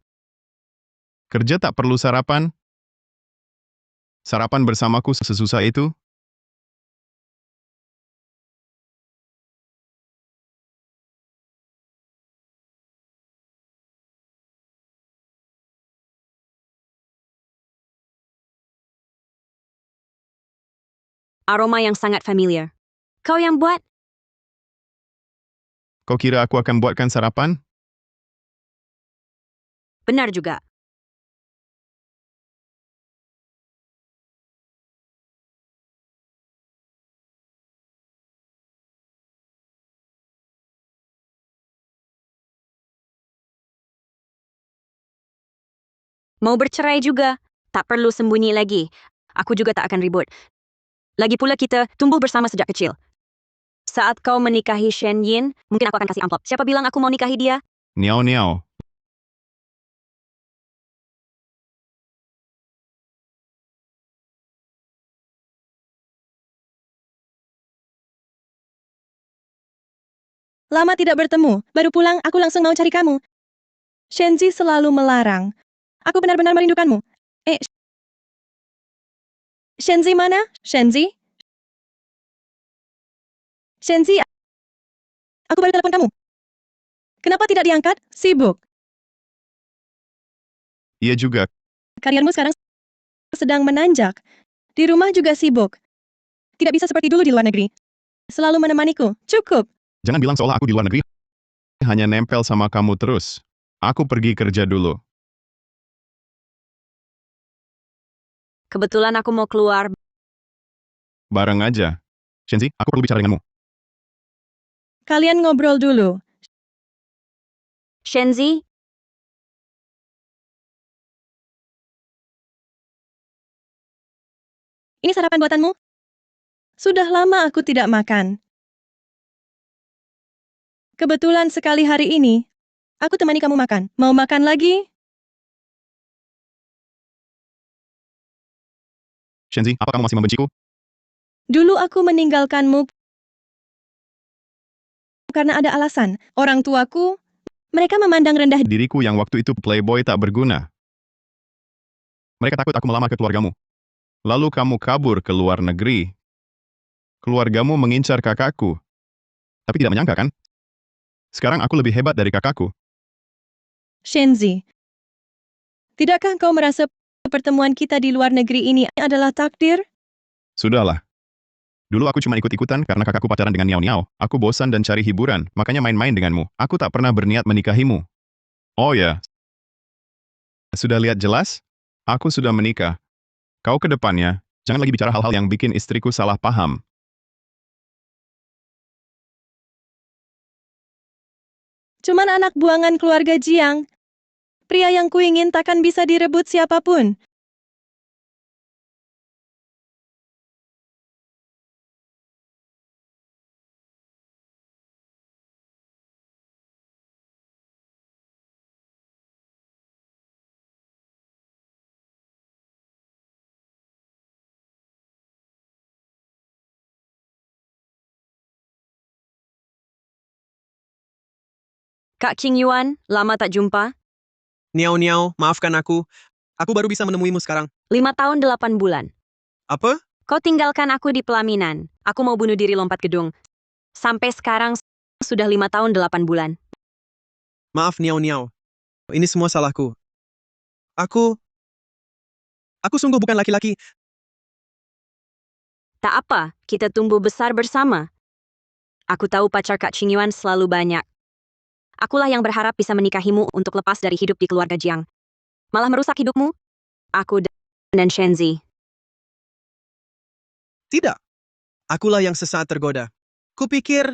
Kerja tak perlu sarapan? Sarapan bersamaku sesusah itu? Aroma yang sangat familiar. Kau yang buat? Kau kira aku akan buatkan sarapan? Benar juga. Mau bercerai juga. Tak perlu sembunyi lagi. Aku juga tak akan ribut. Lagi pula kita tumbuh bersama sejak kecil. Saat kau menikahi Shen Yin, mungkin aku akan kasih amplop. Siapa bilang aku mau nikahi dia? Niao niao. Lama tidak bertemu, baru pulang aku langsung mau cari kamu. Shenzi selalu melarang. Aku benar-benar merindukanmu. Shenzi mana? Shenzi? Shenzi, aku baru telepon kamu. Kenapa tidak diangkat? Sibuk. Iya juga. Karirmu sekarang sedang menanjak. Di rumah juga sibuk. Tidak bisa seperti dulu di luar negeri. Selalu menemaniku. Cukup. Jangan bilang seolah aku di luar negeri. Hanya nempel sama kamu terus. Aku pergi kerja dulu. Kebetulan aku mau keluar. Bareng aja. Shenzi, aku perlu bicara denganmu. Kalian ngobrol dulu. Shenzi, Ini sarapan buatanmu? Sudah lama aku tidak makan. Kebetulan sekali hari ini, aku temani kamu makan. Mau makan lagi? Shenzi, apa kamu masih membenciku? Dulu aku meninggalkanmu karena ada alasan. Orang tuaku, mereka memandang rendah Diriku yang waktu itu playboy tak berguna. Mereka takut aku melamar ke keluargamu. Lalu kamu kabur ke luar negeri. Keluargamu mengincar kakakku. Tapi tidak menyangka kan? Sekarang aku lebih hebat dari kakakku. Shenzi. Tidakkah kau merasa pertemuan kita di luar negeri ini adalah takdir? Sudahlah. Dulu aku cuma ikut-ikutan karena kakakku pacaran dengan Niao Niao. Aku bosan dan cari hiburan, makanya main-main denganmu. Aku tak pernah berniat menikahimu. Oh ya. Sudah lihat jelas? Aku sudah menikah. Kau ke depannya, jangan lagi bicara hal-hal yang bikin istriku salah paham. Cuman anak buangan keluarga Jiang. Pria yang kuingin takkan bisa direbut siapapun. Kak King Yuan, lama tak jumpa. Niao Niao, maafkan aku. Aku baru bisa menemuimu sekarang. 5 tahun 8 bulan. Apa? Kau tinggalkan aku di pelaminan. Aku mau bunuh diri lompat gedung. Sampai sekarang sudah 5 tahun 8 bulan. Maaf Niao Niao. Ini semua salahku. Aku sungguh bukan laki-laki. Tak apa, kita tumbuh besar bersama. Aku tahu pacar Kak Qing Yuan selalu banyak. Akulah yang berharap bisa menikahimu untuk lepas dari hidup di keluarga Jiang. Malah merusak hidupmu? Aku dan Shenzi. Tidak. Akulah yang sesaat tergoda. Kupikir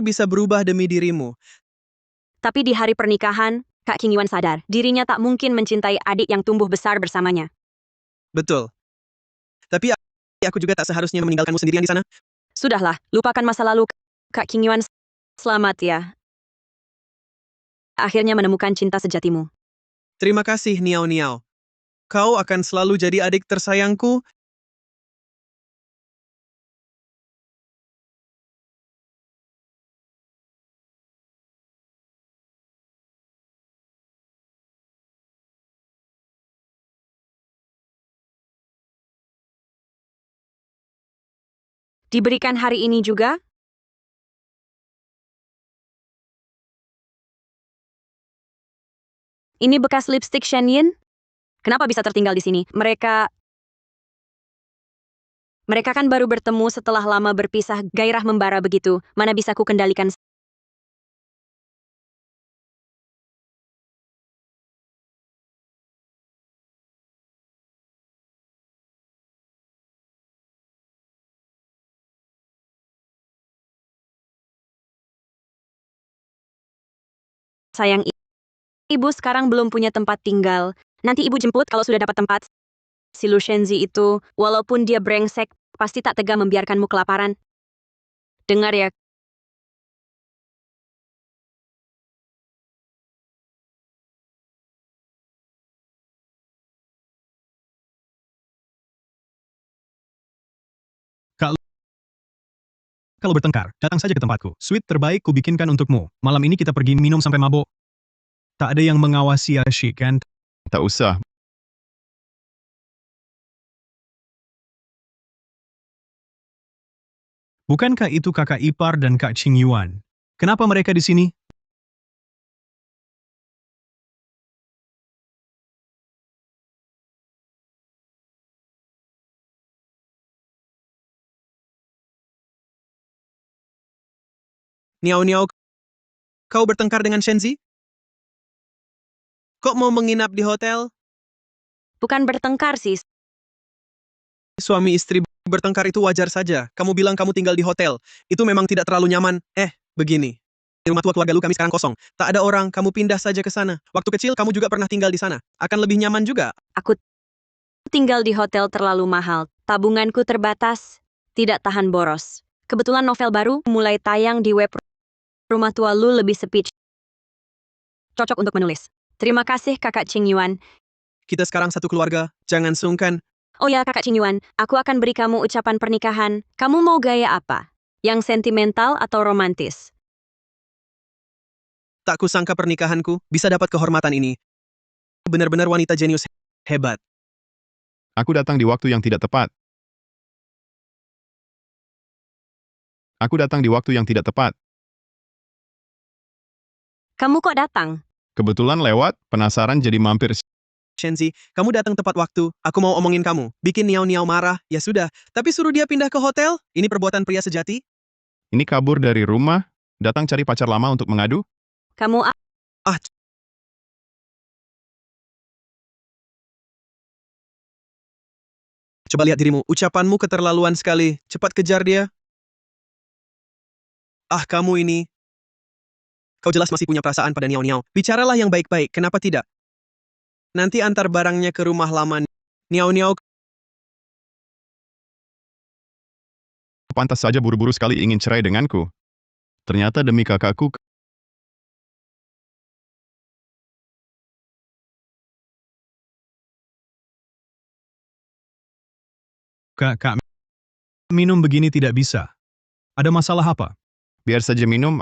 bisa berubah demi dirimu. Tapi di hari pernikahan, Kak Qing Yuan sadar dirinya tak mungkin mencintai adik yang tumbuh besar bersamanya. Betul. Tapi aku juga tak seharusnya meninggalkanmu sendirian di sana. Sudahlah, lupakan masa lalu, Kak Qing Yuan. Selamat ya. Akhirnya menemukan cinta sejatimu. Terima kasih, Niao Niao. Kau akan selalu jadi adik tersayangku. Diberikan hari ini juga? Ini bekas lipstik Shen Yin? Kenapa bisa tertinggal di sini? Mereka kan baru bertemu setelah lama berpisah, gairah membara begitu. Mana bisa ku kendalikan? Sayang, ibu sekarang belum punya tempat tinggal. Nanti ibu jemput kalau sudah dapat tempat. Si Lu Shenzi itu, walaupun dia brengsek, pasti tak tega membiarkanmu kelaparan. Dengar ya. Kalau bertengkar, datang saja ke tempatku. Sweet terbaik ku bikinkan untukmu. Malam ini kita pergi minum sampai mabuk. Tak ada yang mengawasi asyik kan? Tak usah. Bukankah itu kakak ipar dan Kak Qing Yuan? Kenapa mereka di sini? Niao Niao, kau bertengkar dengan Shenzi? Kok mau menginap di hotel? Bukan bertengkar sih. Suami istri bertengkar itu wajar saja. Kamu bilang kamu tinggal di hotel. Itu memang tidak terlalu nyaman. Begini. Di rumah tua keluarga lu kami sekarang kosong. Tak ada orang, kamu pindah saja ke sana. Waktu kecil kamu juga pernah tinggal di sana. Akan lebih nyaman juga. Aku tinggal di hotel terlalu mahal. Tabunganku terbatas. Tidak tahan boros. Kebetulan novel baru mulai tayang di web rumah tua lu lebih sepi. Cocok untuk menulis. Terima kasih Kakak Qing Yuan. Kita sekarang satu keluarga. Jangan sungkan. Oh ya Kakak Qing Yuan, aku akan beri kamu ucapan pernikahan. Kamu mau gaya apa? Yang sentimental atau romantis? Tak kusangka pernikahanku bisa dapat kehormatan ini. Benar-benar wanita jenius hebat. Aku datang di waktu yang tidak tepat. Aku datang di waktu yang tidak tepat. Kamu kok datang? Kebetulan lewat, penasaran jadi mampir. Shenzi, kamu datang tepat waktu. Aku mau omongin kamu. Bikin Niao Niao marah, ya sudah. Tapi suruh dia pindah ke hotel? Ini perbuatan pria sejati? Ini kabur dari rumah, datang cari pacar lama untuk mengadu? Kamu Coba lihat dirimu, ucapanmu keterlaluan sekali. Cepat kejar dia. Kamu ini. Kau jelas masih punya perasaan pada Niao Niao. Bicaralah yang baik-baik, kenapa tidak? Nanti antar barangnya ke rumah lama. Niao Niao. Pantas saja buru-buru sekali ingin cerai denganku. Ternyata demi kakakku. Kak, minum begini tidak bisa. Ada masalah apa? Biar saja minum.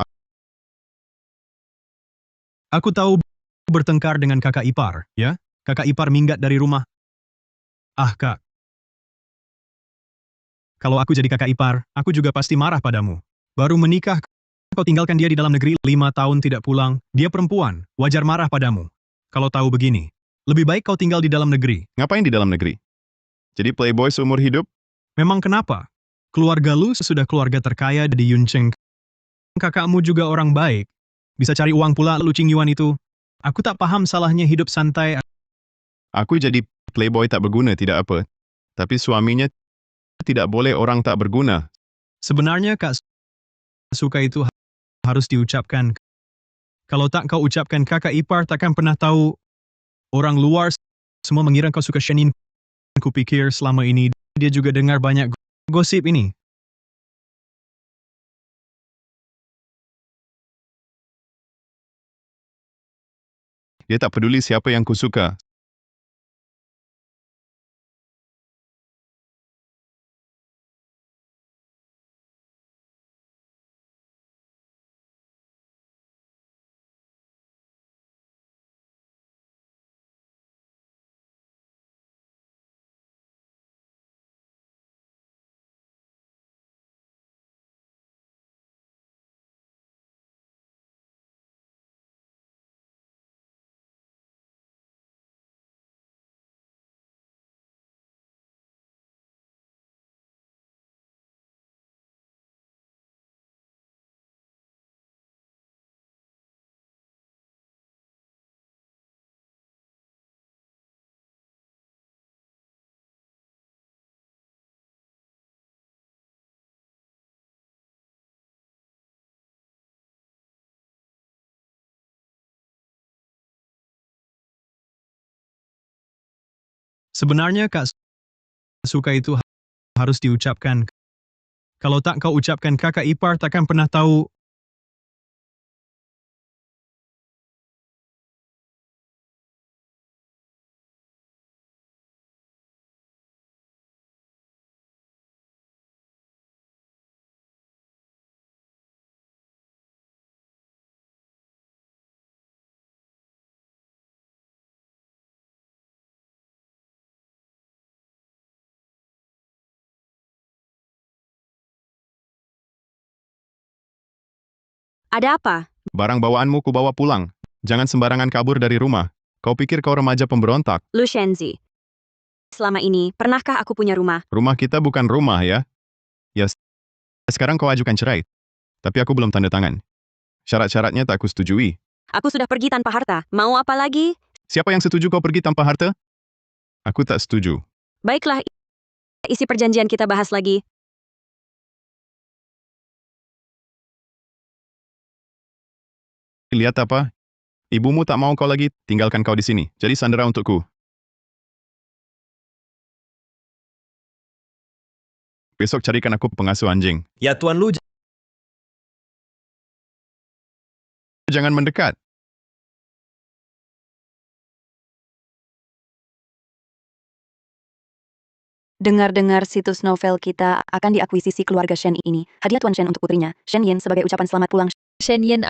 Aku tahu bertengkar dengan kakak ipar, ya? Kakak ipar minggat dari rumah. Kak. Kalau aku jadi kakak ipar, aku juga pasti marah padamu. Baru menikah, kau tinggalkan dia di dalam negeri 5 tahun tidak pulang. Dia perempuan, wajar marah padamu. Kalau tahu begini, lebih baik kau tinggal di dalam negeri. Ngapain di dalam negeri? Jadi playboy seumur hidup? Memang kenapa? Keluarga lu sesudah keluarga terkaya di Yuncheng. Kakakmu juga orang baik. Bisa cari uang pula Lu Qing Yuan itu. Aku tak paham salahnya hidup santai. Aku jadi playboy tak berguna tidak apa. Tapi suaminya tidak boleh orang tak berguna. Sebenarnya Kak suka itu harus diucapkan. Kalau tak kau ucapkan kakak ipar takkan pernah tahu. Orang luar semua mengira kau suka Shen Yin. Kupikir selama ini dia juga dengar banyak gosip ini? Dia tak peduli siapa yang kusuka. Sebenarnya Kak suka itu harus diucapkan. Kalau tak kau ucapkan kakak ipar takkan pernah tahu. Ada apa? Barang bawaanmu kubawa pulang. Jangan sembarangan kabur dari rumah. Kau pikir kau remaja pemberontak? Lu Shenzi. Selama ini, pernahkah aku punya rumah? Rumah kita bukan rumah ya. Ya, sekarang kau ajukan cerai. Tapi aku belum tanda tangan. Syarat-syaratnya tak kusetujui. Aku sudah pergi tanpa harta. Mau apa lagi? Siapa yang setuju kau pergi tanpa harta? Aku tak setuju. Baiklah, isi perjanjian kita bahas lagi. Lihat apa? Ibumu tak mau kau lagi, tinggalkan kau di sini. Jadi sandera untukku. Besok carikan aku pengasuh anjing. Ya Tuan Lu, Jangan mendekat. Dengar-dengar situs novel kita akan diakuisisi keluarga Shen ini. Hadiah Tuan Shen untuk putrinya, Shen Yin sebagai ucapan selamat pulang. Shen Yin,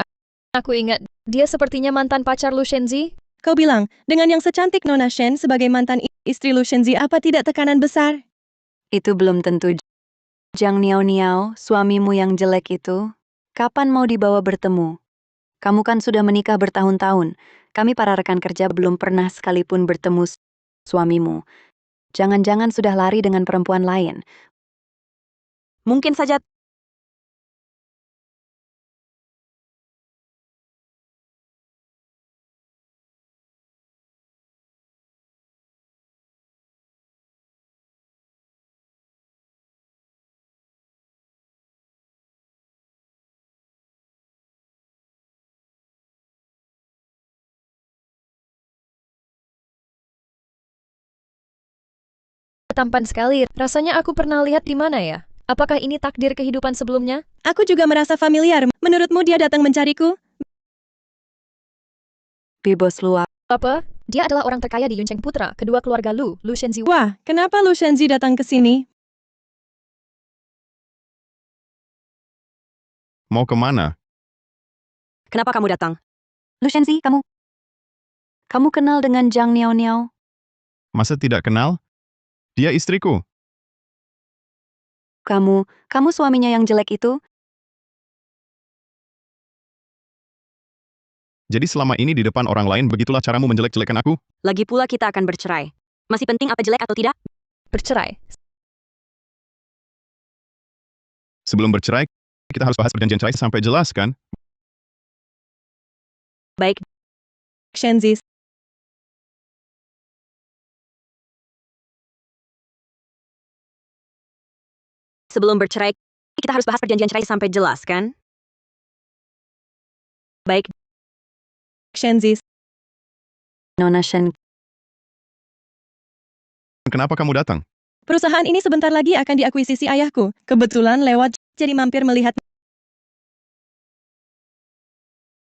aku ingat, dia sepertinya mantan pacar Lu Shenzi. Kau bilang, dengan yang secantik Nona Shen sebagai mantan istri Lu Shenzi apa tidak tekanan besar? Itu belum tentu. Jiang Niao Niao, suamimu yang jelek itu, kapan mau dibawa bertemu? Kamu kan sudah menikah bertahun-tahun. Kami para rekan kerja belum pernah sekalipun bertemu suamimu. Jangan-jangan sudah lari dengan perempuan lain. Mungkin saja Tampan sekali, rasanya aku pernah lihat di mana ya? Apakah ini takdir kehidupan sebelumnya? Aku juga merasa familiar. Menurutmu dia datang mencariku? Bibos luar. Apa? Dia adalah orang terkaya di Yuncheng Putra, kedua keluarga Lu Shenzi. Wah, kenapa Lu Shenzi datang ke sini? Mau kemana? kenapa kamu datang? Lu Shenzi, kamu kenal dengan Jiang Niao Niao? Masa tidak kenal? Dia istriku. Kamu suaminya yang jelek itu? Jadi selama ini di depan orang lain begitulah caramu menjelek-jelekan aku? Lagi pula kita akan bercerai. Masih penting apa jelek atau tidak? Bercerai. Sebelum bercerai, kita harus bahas perjanjian cerai sampai jelas kan? Baik, Shenzi, sebelum bercerai, kita harus bahas perjanjian cerai sampai jelas, kan? Baik, Shenzi, Nona Shen, Kenapa kamu datang? Perusahaan ini sebentar lagi akan diakuisisi ayahku. Kebetulan lewat jadi mampir melihat.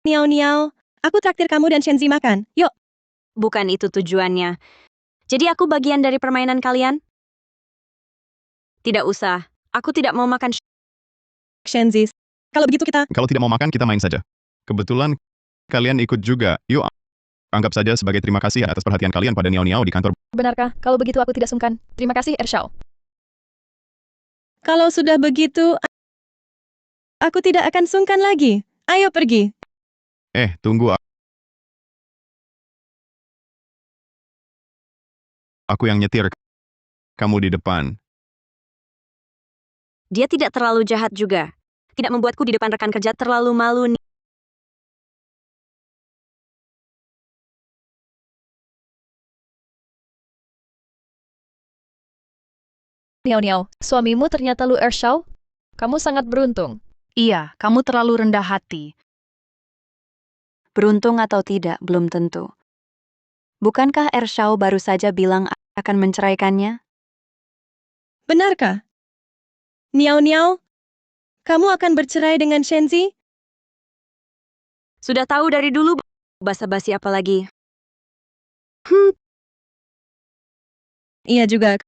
Niao, aku traktir kamu dan Shenzi makan. Yuk. Bukan itu tujuannya. Jadi aku bagian dari permainan kalian? Tidak usah. Aku tidak mau makan. Shenzi, kalau begitu kita. Kalau tidak mau makan, kita main saja. Kebetulan kalian ikut juga. Yuk, anggap saja sebagai terima kasih atas perhatian kalian pada Niao di kantor. Benarkah? Kalau begitu aku tidak sungkan. Terima kasih, Ershao. Kalau sudah begitu, aku tidak akan sungkan lagi. Ayo pergi. Tunggu. Aku yang nyetir. Kamu di depan. Dia tidak terlalu jahat juga. Tidak membuatku di depan rekan kerja terlalu malu. Niao, suamimu ternyata Lu Ershao? Kamu sangat beruntung. Iya, kamu terlalu rendah hati. Beruntung atau tidak, belum tentu. Bukankah Ershao baru saja bilang akan menceraikannya? Benarkah? Niao, kamu akan bercerai dengan Shenzi? Sudah tahu dari dulu, basa-basi apa lagi? Iya juga.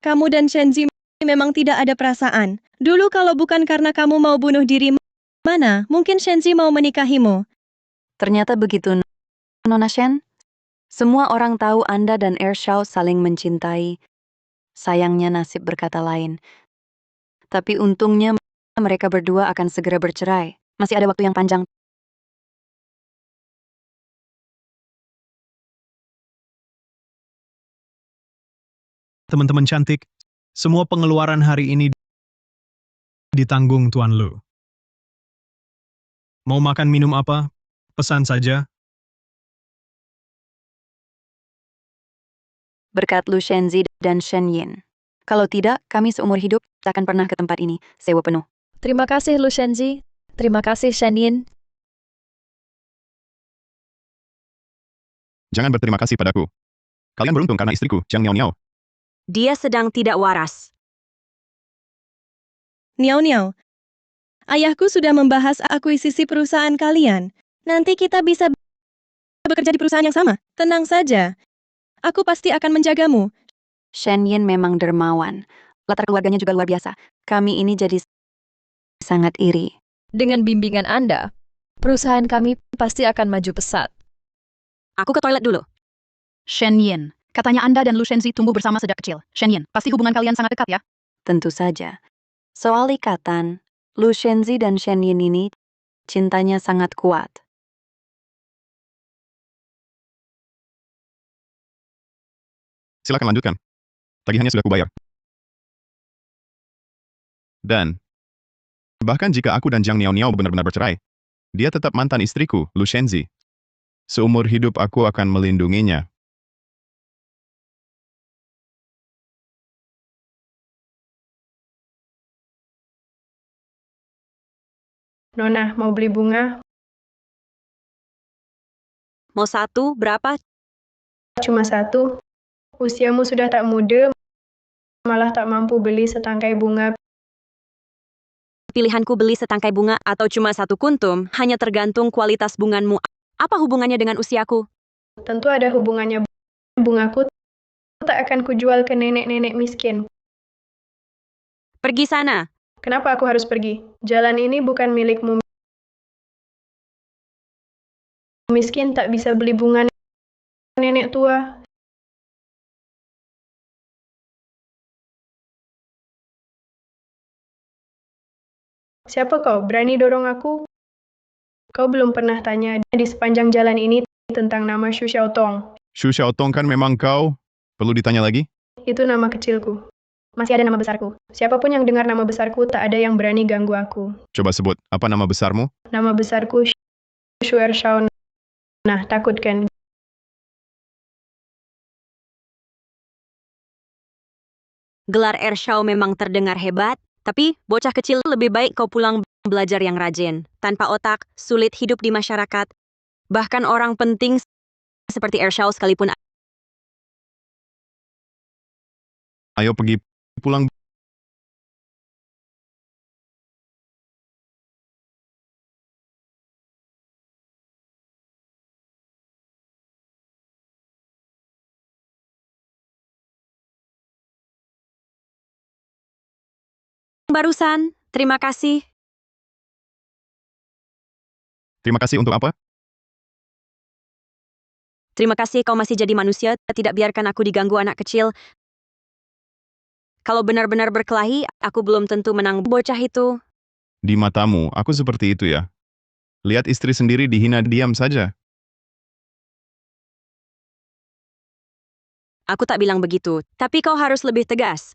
Kamu dan Shenzi memang tidak ada perasaan. Dulu kalau bukan karena kamu mau bunuh diri, mana mungkin Shenzi mau menikahimu? Ternyata begitu, Nona Shen. Semua orang tahu Anda dan Ershao saling mencintai. Sayangnya nasib berkata lain. Tapi untungnya mereka berdua akan segera bercerai. Masih ada waktu yang panjang. Teman-teman cantik, semua pengeluaran hari ini ditanggung Tuan Lu. Mau makan minum apa? Pesan saja. Berkat Lu Shenzi dan Shen Yin. Kalau tidak, kami seumur hidup tak akan pernah ke tempat ini. Sewa penuh. Terima kasih, Lu Shenzi. Terima kasih, Shen Yin. Jangan berterima kasih padaku. Kalian beruntung karena istriku, Jiang Niao. Dia sedang tidak waras. Niao, ayahku sudah membahas akuisisi perusahaan kalian. Nanti kita bisa bekerja di perusahaan yang sama. Tenang saja. Aku pasti akan menjagamu. Shen Yin memang dermawan. Latar keluarganya juga luar biasa. Kami ini jadi sangat iri. Dengan bimbingan Anda, perusahaan kami pasti akan maju pesat. Aku ke toilet dulu. Shen Yin, katanya Anda dan Lu Shenzi tumbuh bersama sejak kecil. Shen Yin, pasti hubungan kalian sangat dekat ya? Tentu saja. Soal ikatan, Lu Shenzi dan Shen Yin ini cintanya sangat kuat. Silakan lanjutkan. Tagihannya sudah kubayar. Dan, bahkan jika aku dan Jiang Niao benar-benar bercerai, dia tetap mantan istriku, Lu Shenzi. Seumur hidup aku akan melindunginya. Nona, mau beli bunga? Mau satu, berapa? Cuma satu. Usiamu sudah tak muda, malah tak mampu beli setangkai bunga. Pilihanku beli setangkai bunga atau cuma satu kuntum, hanya tergantung kualitas bungamu. Apa hubungannya dengan usiaku? Tentu ada hubungannya. Bungaku tak akan kujual ke nenek-nenek miskin. Pergi sana. Kenapa aku harus pergi? Jalan ini bukan milikmu. Miskin tak bisa beli bunga nenek tua. Siapa kau? Berani dorong aku? Kau belum pernah tanya di sepanjang jalan ini tentang nama Xu Xiaotong. Xu Xiaotong kan memang kau? Perlu ditanya lagi? Itu nama kecilku. Masih ada nama besarku. Siapapun yang dengar nama besarku, tak ada yang berani ganggu aku. Coba sebut, apa nama besarmu? Nama besarku Xu Ershao. Nah, takut kan? Gelar Ershao memang terdengar hebat, tapi bocah kecil lebih baik kau pulang belajar yang rajin. Tanpa otak, sulit hidup di masyarakat. Bahkan orang penting seperti Ershao sekalipun Ayo pergi pulang. Barusan, terima kasih. Terima kasih untuk apa? Terima kasih kau masih jadi manusia, tidak biarkan aku diganggu anak kecil. Kalau benar-benar berkelahi, aku belum tentu menang bocah itu. Di matamu, aku seperti itu ya. Lihat istri sendiri dihina, diam saja. Aku tak bilang begitu, tapi kau harus lebih tegas.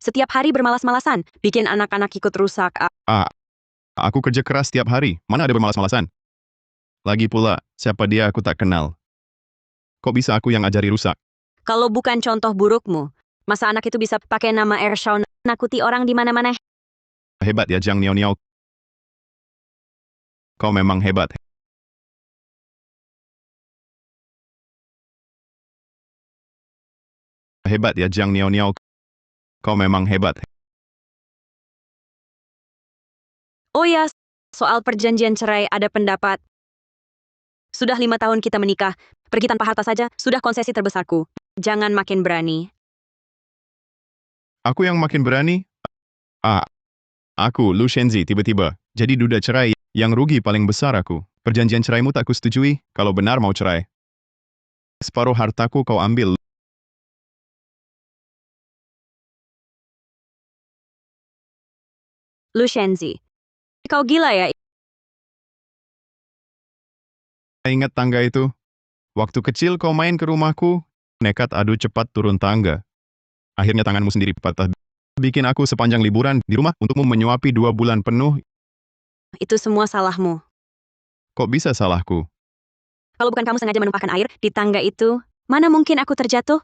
Setiap hari bermalas-malasan, bikin anak-anak ikut rusak. Aku kerja keras setiap hari, mana ada bermalas-malasan? Lagi pula, siapa dia aku tak kenal. Kok bisa aku yang ajari rusak? Kalau bukan contoh burukmu, masa anak itu bisa pakai nama Ershawn, nakuti orang di mana-mana? Hebat ya Jiang Niao Niao. Kau memang hebat. Hebat ya Jiang Niao Niao. Kau memang hebat. Oh ya, soal perjanjian cerai ada pendapat. Sudah 5 tahun kita menikah, pergi tanpa harta saja, sudah konsesi terbesarku. Jangan makin berani. Aku yang makin berani? Aku, Lu Shenzi, tiba-tiba jadi duda cerai. Yang rugi paling besar aku. Perjanjian ceraimu tak kusetujui, kalau benar mau cerai. Separuh hartaku kau ambil. Lu Shenzi, kau gila ya? Ingat tangga itu? Waktu kecil kau main ke rumahku, nekat adu cepat turun tangga. Akhirnya tanganmu sendiri patah. Bikin aku sepanjang liburan di rumah untukmu menyuapi 2 bulan penuh. Itu semua salahmu. Kok bisa salahku? Kalau bukan kamu sengaja menumpahkan air di tangga itu, mana mungkin aku terjatuh?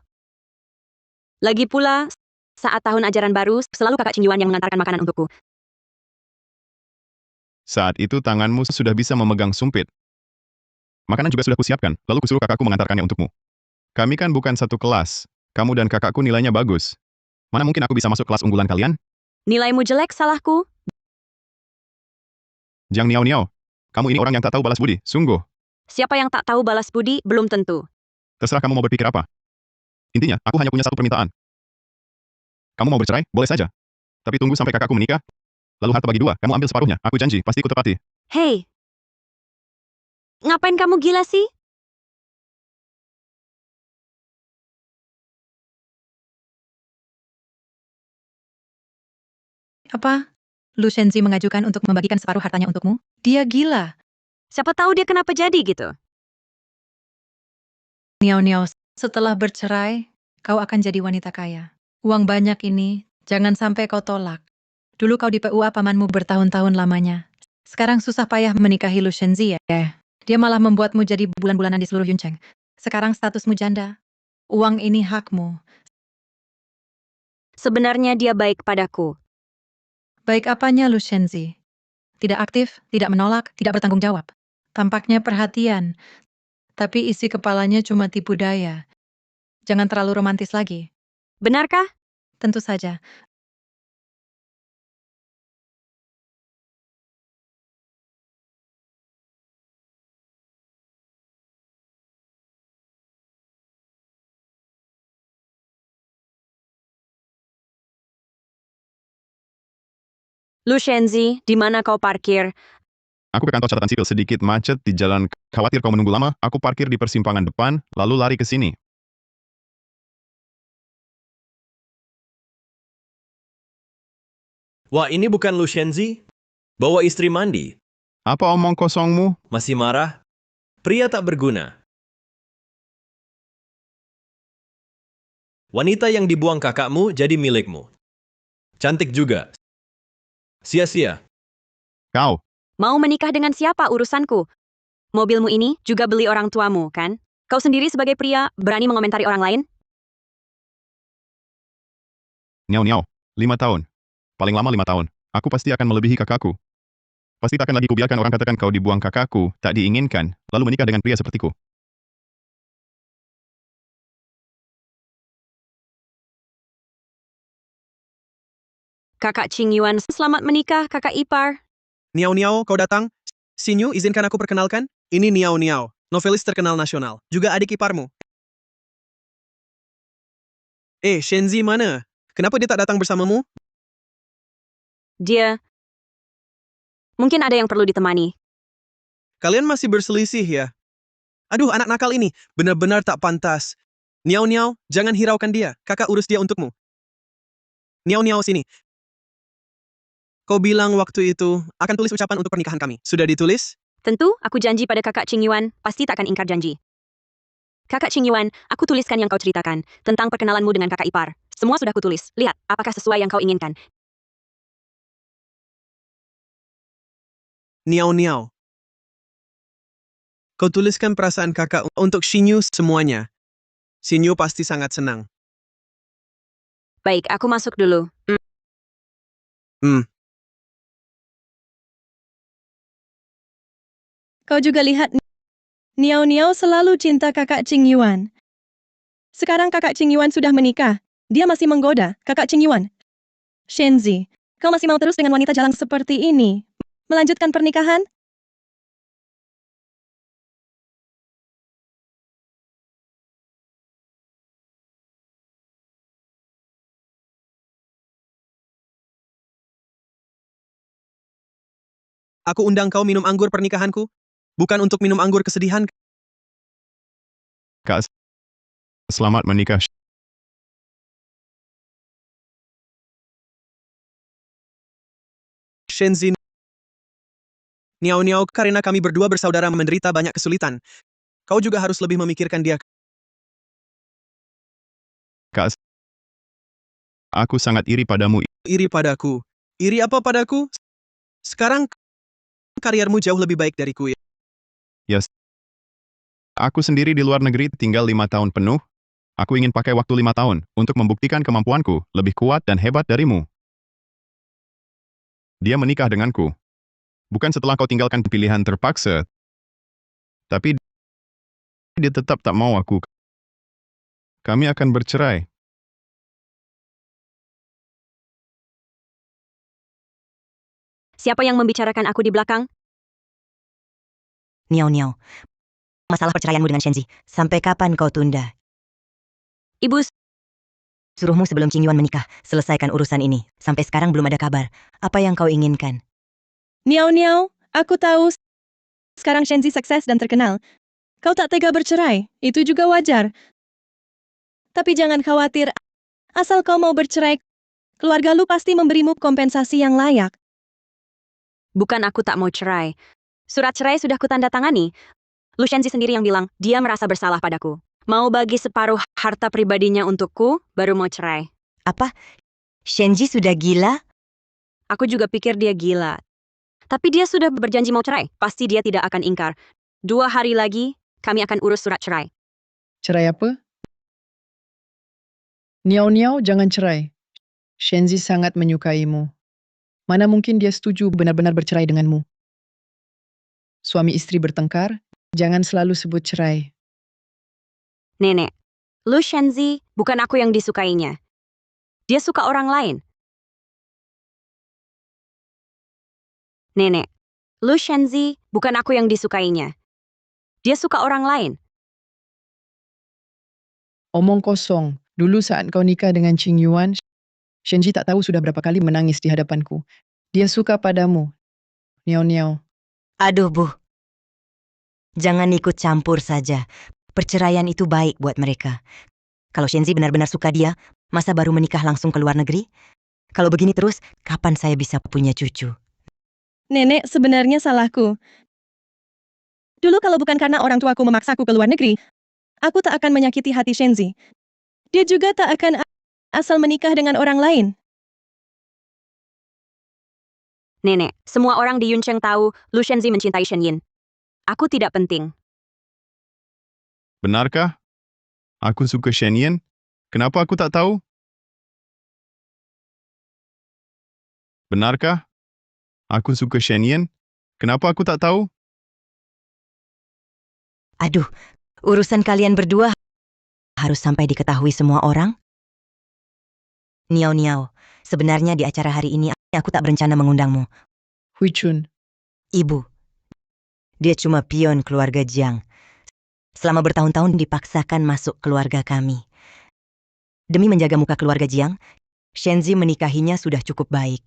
Lagi pula, saat tahun ajaran baru, selalu kakak Qingyuan yang mengantarkan makanan untukku. Saat itu tanganmu sudah bisa memegang sumpit. Makanan juga sudah kusiapkan, lalu kusuruh kakakku mengantarkannya untukmu. Kami kan bukan satu kelas. Kamu dan kakakku nilainya bagus. Mana mungkin aku bisa masuk kelas unggulan kalian? Nilaimu jelek, salahku. Jiang Niao Niao, kamu ini orang yang tak tahu balas budi, sungguh. Siapa yang tak tahu balas budi, belum tentu. Terserah kamu mau berpikir apa. Intinya, aku hanya punya satu permintaan. Kamu mau bercerai, boleh saja. Tapi tunggu sampai kakakku menikah. Lalu harta bagi 2, kamu ambil separuhnya. Aku janji, pasti ku tepati. Hei, ngapain kamu gila sih? Apa? Lu Shenzi mengajukan untuk membagikan separuh hartanya untukmu? Dia gila. Siapa tahu dia kenapa jadi gitu. Niao Niao, setelah bercerai, kau akan jadi wanita kaya. Uang banyak ini, jangan sampai kau tolak. Dulu kau di PUA pamanmu bertahun-tahun lamanya. Sekarang susah payah menikahi Lu Shenzi ya. Dia malah membuatmu jadi bulan-bulanan di seluruh Yuncheng. Sekarang statusmu janda. Uang ini hakmu. Sebenarnya dia baik padaku. Baik apanya Lu Shenzi? Tidak aktif, tidak menolak, tidak bertanggung jawab. Tampaknya perhatian, tapi isi kepalanya cuma tipu daya. Jangan terlalu romantis lagi. Benarkah? Tentu saja. Lu Shenzi, di mana kau parkir? Aku ke kantor catatan sipil, sedikit macet di jalan. Khawatir kau menunggu lama, aku parkir di persimpangan depan, lalu lari ke sini. Wah, ini bukan Lu Shenzi? Bawa istri mandi. Apa omong kosongmu? Masih marah? Pria tak berguna. Wanita yang dibuang kakakmu jadi milikmu. Cantik juga. Sia-sia. Kau. Mau menikah dengan siapa urusanku? Mobilmu ini juga beli orang tuamu, kan? Kau sendiri sebagai pria, berani mengomentari orang lain? Niao Niao, 5 tahun. Paling lama 5 tahun. Aku pasti akan melebihi kakakku. Pasti takkan lagi kubiarkan orang katakan kau dibuang kakakku, tak diinginkan, lalu menikah dengan pria sepertiku. Kakak Qing Yuan, selamat menikah, kakak ipar. Niao Niao, kau datang? Sinyu, izinkan aku perkenalkan. Ini Niao Niao, novelis terkenal nasional. Juga adik iparmu. Shenzi mana? Kenapa dia tak datang bersamamu? Dia... Mungkin ada yang perlu ditemani. Kalian masih berselisih ya? Aduh, anak nakal ini. Benar-benar tak pantas. Niao Niao, jangan hiraukan dia. Kakak urus dia untukmu. Niao Niao, sini. Kau bilang waktu itu akan tulis ucapan untuk pernikahan kami. Sudah ditulis? Tentu, aku janji pada kakak Qing Yuan, pasti tak akan ingkar janji. Kakak Qing Yuan, aku tuliskan yang kau ceritakan, tentang perkenalanmu dengan kakak ipar. Semua sudah kutulis. Lihat, apakah sesuai yang kau inginkan. Niao Niao. Kau tuliskan perasaan kakak untuk Shinyu semuanya. Shinyu pasti sangat senang. Baik, aku masuk dulu. Kau juga lihat, Niao Niao selalu cinta kakak Qing Yuan. Sekarang kakak Qing Yuan sudah menikah. Dia masih menggoda kakak Qing Yuan. Shenzi, kau masih mau terus dengan wanita jalang seperti ini? Melanjutkan pernikahan? Aku undang kau minum anggur pernikahanku, bukan untuk minum anggur kesedihan. Kak, selamat menikah. Shenzi. Niao Niao, karena kami berdua bersaudara menderita banyak kesulitan. Kau juga harus lebih memikirkan dia. Kak, aku sangat iri padamu. Iri padaku. Iri apa padaku? Sekarang kariermu jauh lebih baik dariku ya. Ya, aku sendiri di luar negeri tinggal 5 tahun penuh. Aku ingin pakai waktu 5 tahun untuk membuktikan kemampuanku lebih kuat dan hebat darimu. Dia menikah denganku. Bukan setelah kau tinggalkan pilihan terpaksa. Tapi dia tetap tak mau aku. Kami akan bercerai. Siapa yang membicarakan aku di belakang? Niao Niao, masalah perceraianmu dengan Shenzi, sampai kapan kau tunda? Ibu, Suruhmu sebelum Qing Yuan menikah, selesaikan urusan ini. Sampai sekarang belum ada kabar. Apa yang kau inginkan? Niao Niao, aku tahu sekarang Shenzi sukses dan terkenal. Kau tak tega bercerai, itu juga wajar. Tapi jangan khawatir, asal kau mau bercerai, keluarga lu pasti memberimu kompensasi yang layak. bukan aku tak mau cerai. Surat cerai sudah kutandatangani. Lu Shenzi sendiri yang bilang, dia merasa bersalah padaku. Mau bagi separuh harta pribadinya untukku, baru mau cerai. Apa? Shenzi sudah gila? Aku juga pikir dia gila. Tapi dia sudah berjanji mau cerai. Pasti dia tidak akan ingkar. 2 hari lagi, kami akan urus surat cerai. Cerai apa? Niao Niao, jangan cerai. Shenzi sangat menyukaimu. Mana mungkin dia setuju benar-benar bercerai denganmu? Suami istri bertengkar, jangan selalu sebut cerai. Nenek, Lu Shenzi bukan aku yang disukainya. Dia suka orang lain. Nenek, Lu Shenzi bukan aku yang disukainya. Dia suka orang lain. Omong kosong. Dulu saat kau nikah dengan Qing Yuan, Shenzi tak tahu sudah berapa kali menangis di hadapanku. Dia suka padamu. Niao Niao. Aduh, Bu. Jangan ikut campur saja. Perceraian itu baik buat mereka. Kalau Shenzi benar-benar suka dia, masa baru menikah langsung ke luar negeri? Kalau begini terus, kapan saya bisa punya cucu? Nenek, sebenarnya salahku. Dulu kalau bukan karena orang tuaku memaksaku ke luar negeri, aku tak akan menyakiti hati Shenzi. Dia juga tak akan asal menikah dengan orang lain. Nenek, semua orang di Yuncheng tahu Lu Shenzi mencintai Shen Yin. Aku tidak penting. Benarkah? Aku suka Shen Yin. Kenapa aku tak tahu? Benarkah? Aku suka Shen Yin. Kenapa aku tak tahu? Aduh, urusan kalian berdua harus sampai diketahui semua orang? Niao Niao, Sebenarnya di acara hari ini aku tak berencana mengundangmu. Hui Chun, Ibu, dia cuma pion keluarga Jiang. Selama bertahun-tahun dipaksakan masuk keluarga kami. Demi menjaga muka keluarga Jiang, Shenzi menikahinya sudah cukup baik.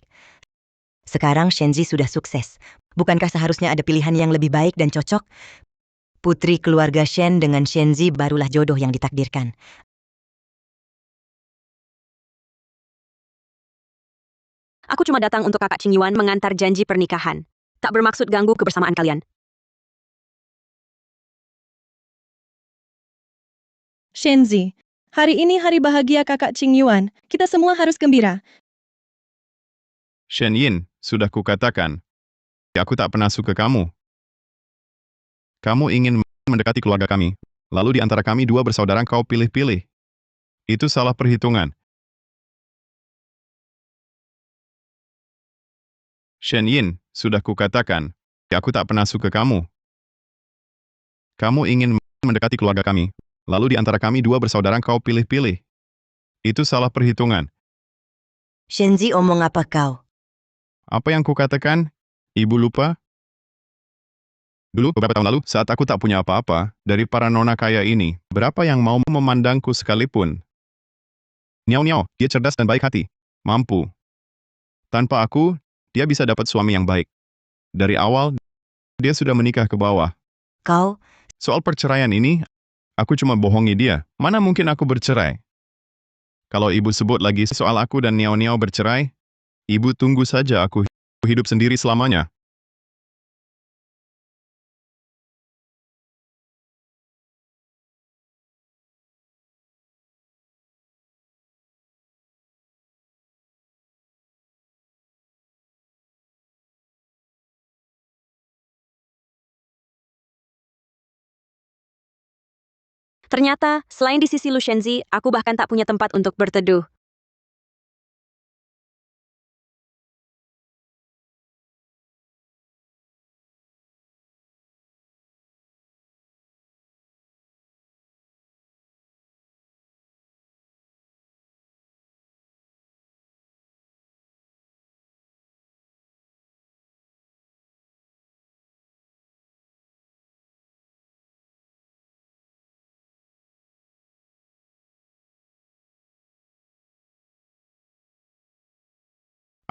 Sekarang Shenzi sudah sukses. Bukankah seharusnya ada pilihan yang lebih baik dan cocok? Putri keluarga Shen dengan Shenzi barulah jodoh yang ditakdirkan. Aku cuma datang untuk kakak Qing Yuan mengantar janji pernikahan. Tak bermaksud ganggu kebersamaan kalian. Shenzi, hari ini hari bahagia kakak Qing Yuan. Kita semua harus gembira. Shen Yin, sudah kukatakan. Aku tak pernah suka kamu. Kamu ingin mendekati keluarga kami. Lalu di antara kami dua bersaudara kau pilih-pilih. Itu salah perhitungan. Shen Yin, sudah kukatakan. Aku tak pernah suka kamu. Kamu ingin mendekati keluarga kami. Lalu di antara kami dua bersaudara kau pilih-pilih. Itu salah perhitungan. Shenzi omong apa kau? Apa yang kukatakan? Ibu lupa? Dulu, beberapa tahun lalu, saat aku tak punya apa-apa, dari para nona kaya ini, berapa yang mau memandangku sekalipun? Niao-niao, dia cerdas dan baik hati. Mampu. Tanpa aku, dia bisa dapat suami yang baik. Dari awal, dia sudah menikah ke bawah. Kau? Soal perceraian ini, aku cuma bohongi dia. Mana mungkin aku bercerai? Kalau ibu sebut lagi soal aku dan Niao-niao bercerai, ibu tunggu saja aku hidup sendiri selamanya. Ternyata, selain di sisi Lu Shenzi, aku bahkan tak punya tempat untuk berteduh.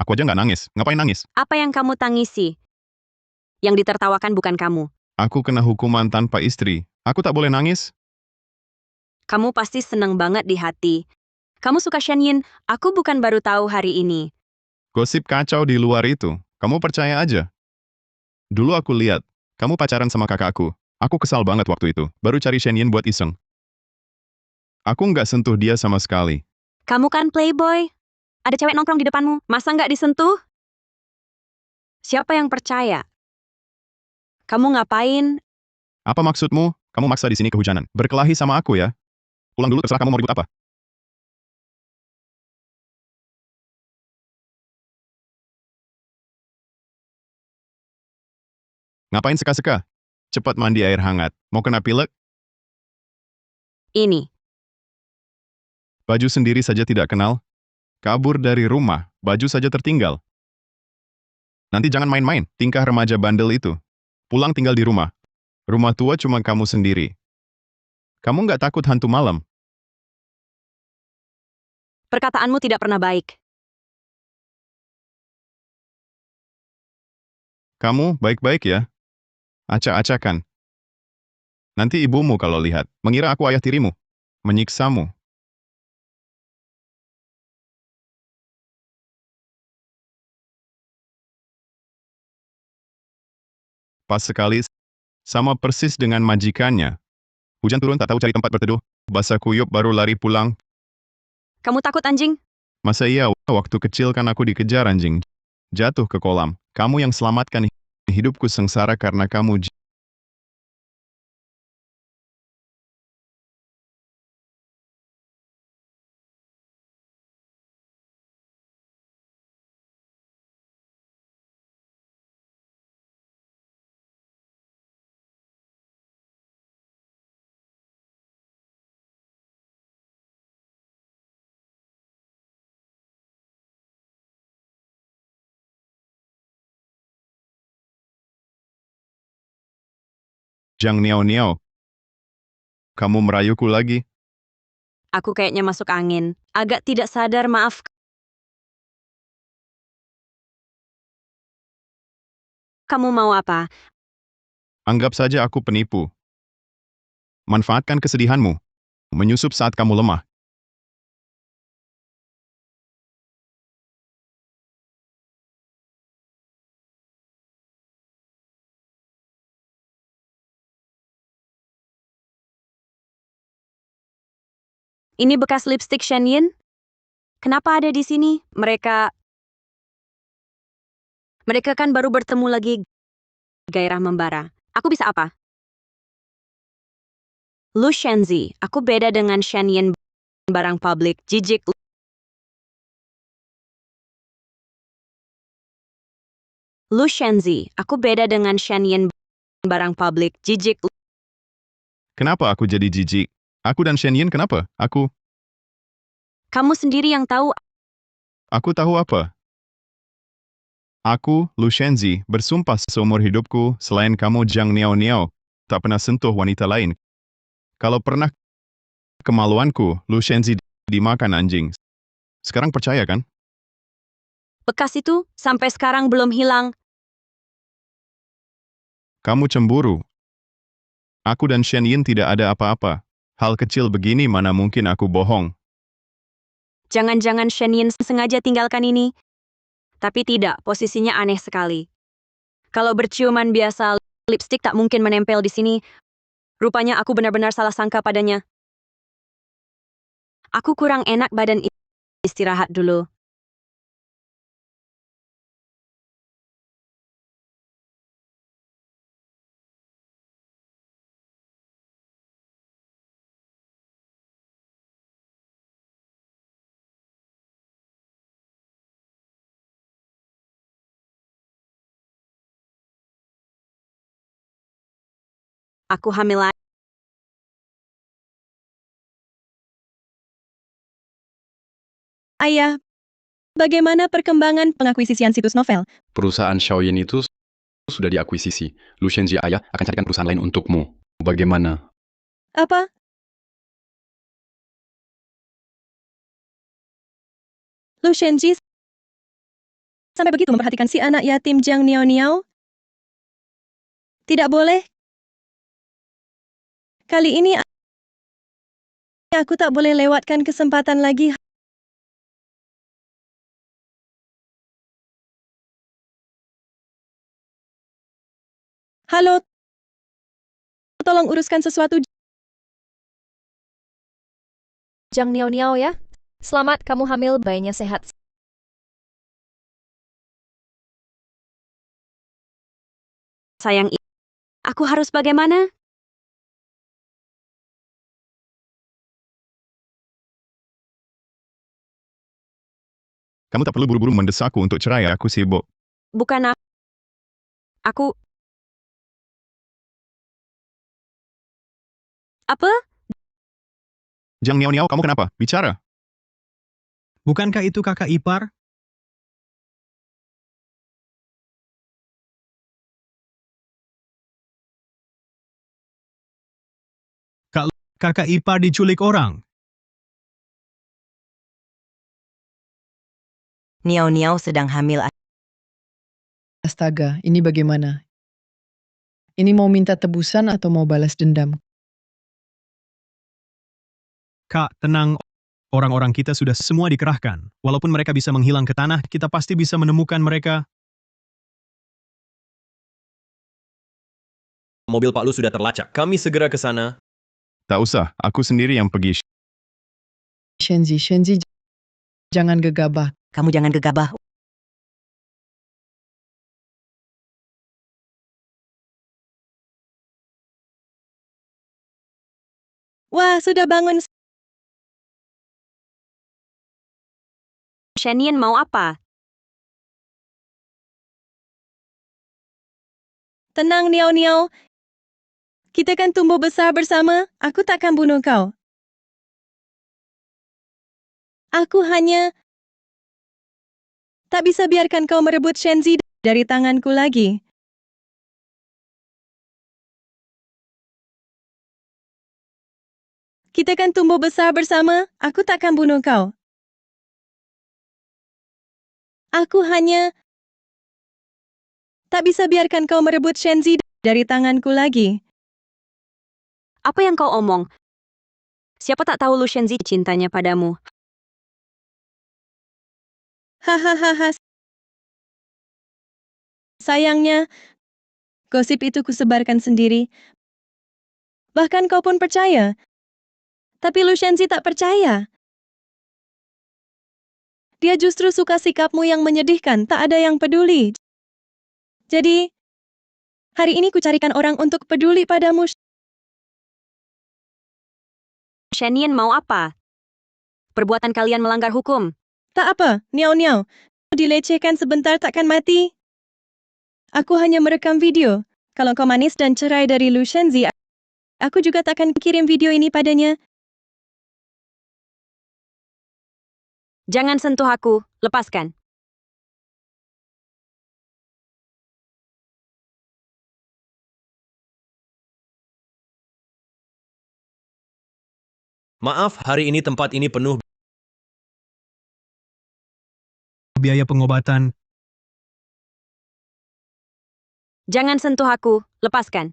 Aku aja nggak nangis. Ngapain nangis? Apa yang kamu tangisi? Yang ditertawakan bukan kamu. Aku kena hukuman tanpa istri. Aku tak boleh nangis? Kamu pasti senang banget di hati. Kamu suka Shen Yin, aku bukan baru tahu hari ini. Gosip kacau di luar itu. Kamu percaya aja. Dulu aku lihat, kamu pacaran sama kakakku. Aku kesal banget waktu itu. Baru cari Shen Yin buat iseng. Aku nggak sentuh dia sama sekali. Kamu kan playboy. Ada cewek nongkrong di depanmu, masa nggak disentuh? Siapa yang percaya? Kamu ngapain? Apa maksudmu? Kamu maksa di sini kehujanan. Berkelahi sama aku ya? Pulang dulu, terserah kamu mau ribut apa. Ngapain seka-seka? Cepat mandi air hangat. Mau kena pilek? Ini. Baju sendiri saja tidak kenal. Kabur dari rumah, baju saja tertinggal. Nanti jangan main-main, tingkah remaja bandel itu. Pulang tinggal di rumah. Rumah tua cuma kamu sendiri. Kamu nggak takut hantu malam? Perkataanmu tidak pernah baik. Kamu baik-baik ya? Acak-acakan. Nanti ibumu kalau lihat, mengira aku ayah tirimu. Menyiksamu. Pas sekali, sama persis dengan majikannya. Hujan turun tak tahu cari tempat berteduh, basah kuyup baru lari pulang. Kamu takut anjing? Masa iya, waktu kecil kan aku dikejar anjing. Jatuh ke kolam. Kamu yang selamatkan hidupku sengsara karena kamu Jiang Niao Niao. Kamu merayuku lagi? Aku kayaknya masuk angin. Agak tidak sadar, maaf. Kamu mau apa? Anggap saja aku penipu. Manfaatkan kesedihanmu. Menyusup saat kamu lemah. Ini bekas lipstick Shen Yin? Kenapa ada di sini? Mereka kan baru bertemu lagi. Gairah membara. Aku bisa apa? Lu Shenzi, aku beda dengan Shen Yin barang publik. Jijik. Lu Shenzi, aku beda dengan Shen Yin barang publik. Jijik. Kenapa aku jadi jijik? Aku dan Shen Yin kenapa? Kamu sendiri yang tahu. Aku tahu apa? Aku, Lu Shenzi, bersumpah seumur hidupku, selain kamu Jiang Niao Niao, tak pernah sentuh wanita lain. Kalau pernah, kemaluanku, Lu Shenzi dimakan anjing. Sekarang percaya kan? Bekas itu sampai sekarang belum hilang. Kamu cemburu. Aku dan Shen Yin tidak ada apa-apa. Hal kecil begini mana mungkin aku bohong. Jangan-jangan Shen Yin sengaja tinggalkan ini. Tapi tidak, posisinya aneh sekali. Kalau berciuman biasa, lipstik tak mungkin menempel di sini. Rupanya aku benar-benar salah sangka padanya. Aku kurang enak badan, istirahat dulu. Aku hamil lagi. Ayah, bagaimana perkembangan pengakuisisian situs novel? Perusahaan Xiaoyin itu sudah diakuisisi. Lu Shenzi ayah akan carikan perusahaan lain untukmu. Bagaimana? Apa? Lu Shenji sampai begitu memperhatikan si anak yatim Jiang Niao Niao? Tidak boleh. Kali ini aku tak boleh lewatkan kesempatan lagi. Halo, tolong uruskan sesuatu. Jiang Niao Niao ya. Selamat kamu hamil, bayinya sehat. Sayang, aku harus bagaimana? Kamu tak perlu buru-buru mendesakku untuk cerai, aku sibuk. Bukan aku. Apa? Jiang Niao Niao, kamu kenapa? Bicara. Bukankah itu kakak ipar? Kakak ipar diculik orang. Niao Niao sedang hamil. Astaga, ini bagaimana? Ini mau minta tebusan atau mau balas dendam? Kak, tenang. Orang-orang kita sudah semua dikerahkan. Walaupun mereka bisa menghilang ke tanah, kita pasti bisa menemukan mereka. Mobil Pak Lu sudah terlacak. Kami segera ke sana. Tak usah, aku sendiri yang pergi. Shenzi, jangan gegabah. Kamu jangan gegabah. Wah, sudah bangun. Shen Yin mau apa? Tenang, Niao Niao. Kita kan tumbuh besar bersama. Aku takkan bunuh kau. Aku hanya tak bisa biarkan kau merebut Shenzi dari tanganku lagi. Kita kan tumbuh besar bersama, aku takkan bunuh kau. Aku hanya tak bisa biarkan kau merebut Shenzi dari tanganku lagi. Apa yang kau omong? Siapa tak tahu Lu Shenzi cintanya padamu. Hahaha. Sayangnya, gosip itu kusebarkan sendiri. Bahkan kau pun percaya. Tapi Lu Shenzi tak percaya. Dia justru suka sikapmu yang menyedihkan, tak ada yang peduli. Jadi, hari ini kucarikan orang untuk peduli padamu. Shen Yin mau apa? Perbuatan kalian melanggar hukum. Tak apa, Niao. Dilecehkan sebentar takkan mati. Aku hanya merekam video. Kalau kau manis dan cerai dari Lu Shenzi, aku juga takkan kirim video ini padanya. Jangan sentuh aku, lepaskan. Maaf, hari ini tempat ini penuh Biaya pengobatan. Jangan sentuh aku, lepaskan.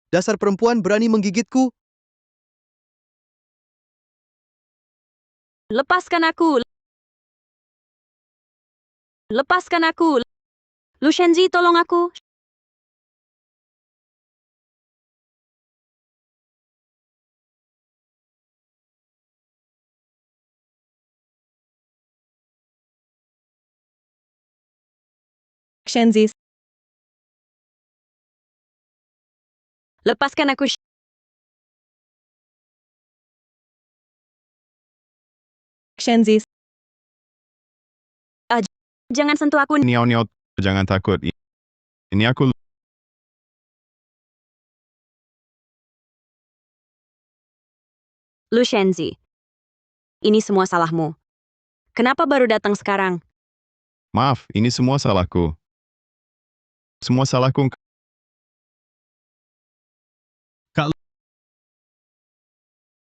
Dasar perempuan berani menggigitku. Lepaskan aku. Lepaskan aku. Lu Shenzi, tolong aku. Shenzi, Lepaskan aku. Shenzi. Jangan sentuh aku. Niao, jangan takut. Ini aku. Lu Shenzi. Ini semua salahmu. Kenapa baru datang sekarang? Maaf, ini semua salahku. Semua salahku.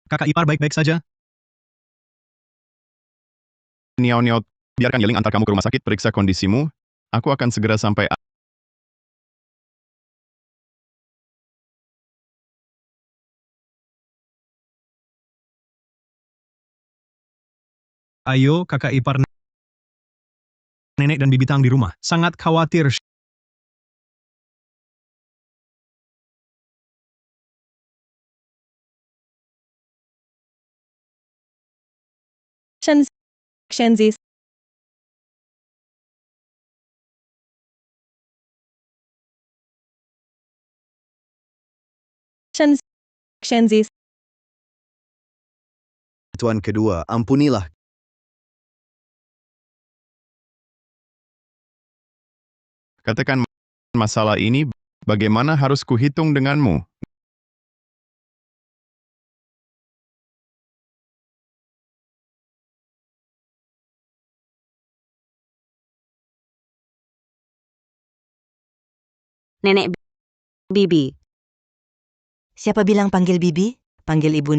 Kakak ipar baik-baik saja? Niao, biarkan Yeling antar kamu ke rumah sakit periksa kondisimu. Aku akan segera sampai. Ayo, kakak ipar nenek dan bibi Tang di rumah. Sangat khawatir. Shenzi. Shenzi. Tuan kedua, ampunilah. Katakan masalah ini, bagaimana harus kuhitung denganmu? Nenek Bibi. Siapa bilang panggil Bibi? Panggil Ibu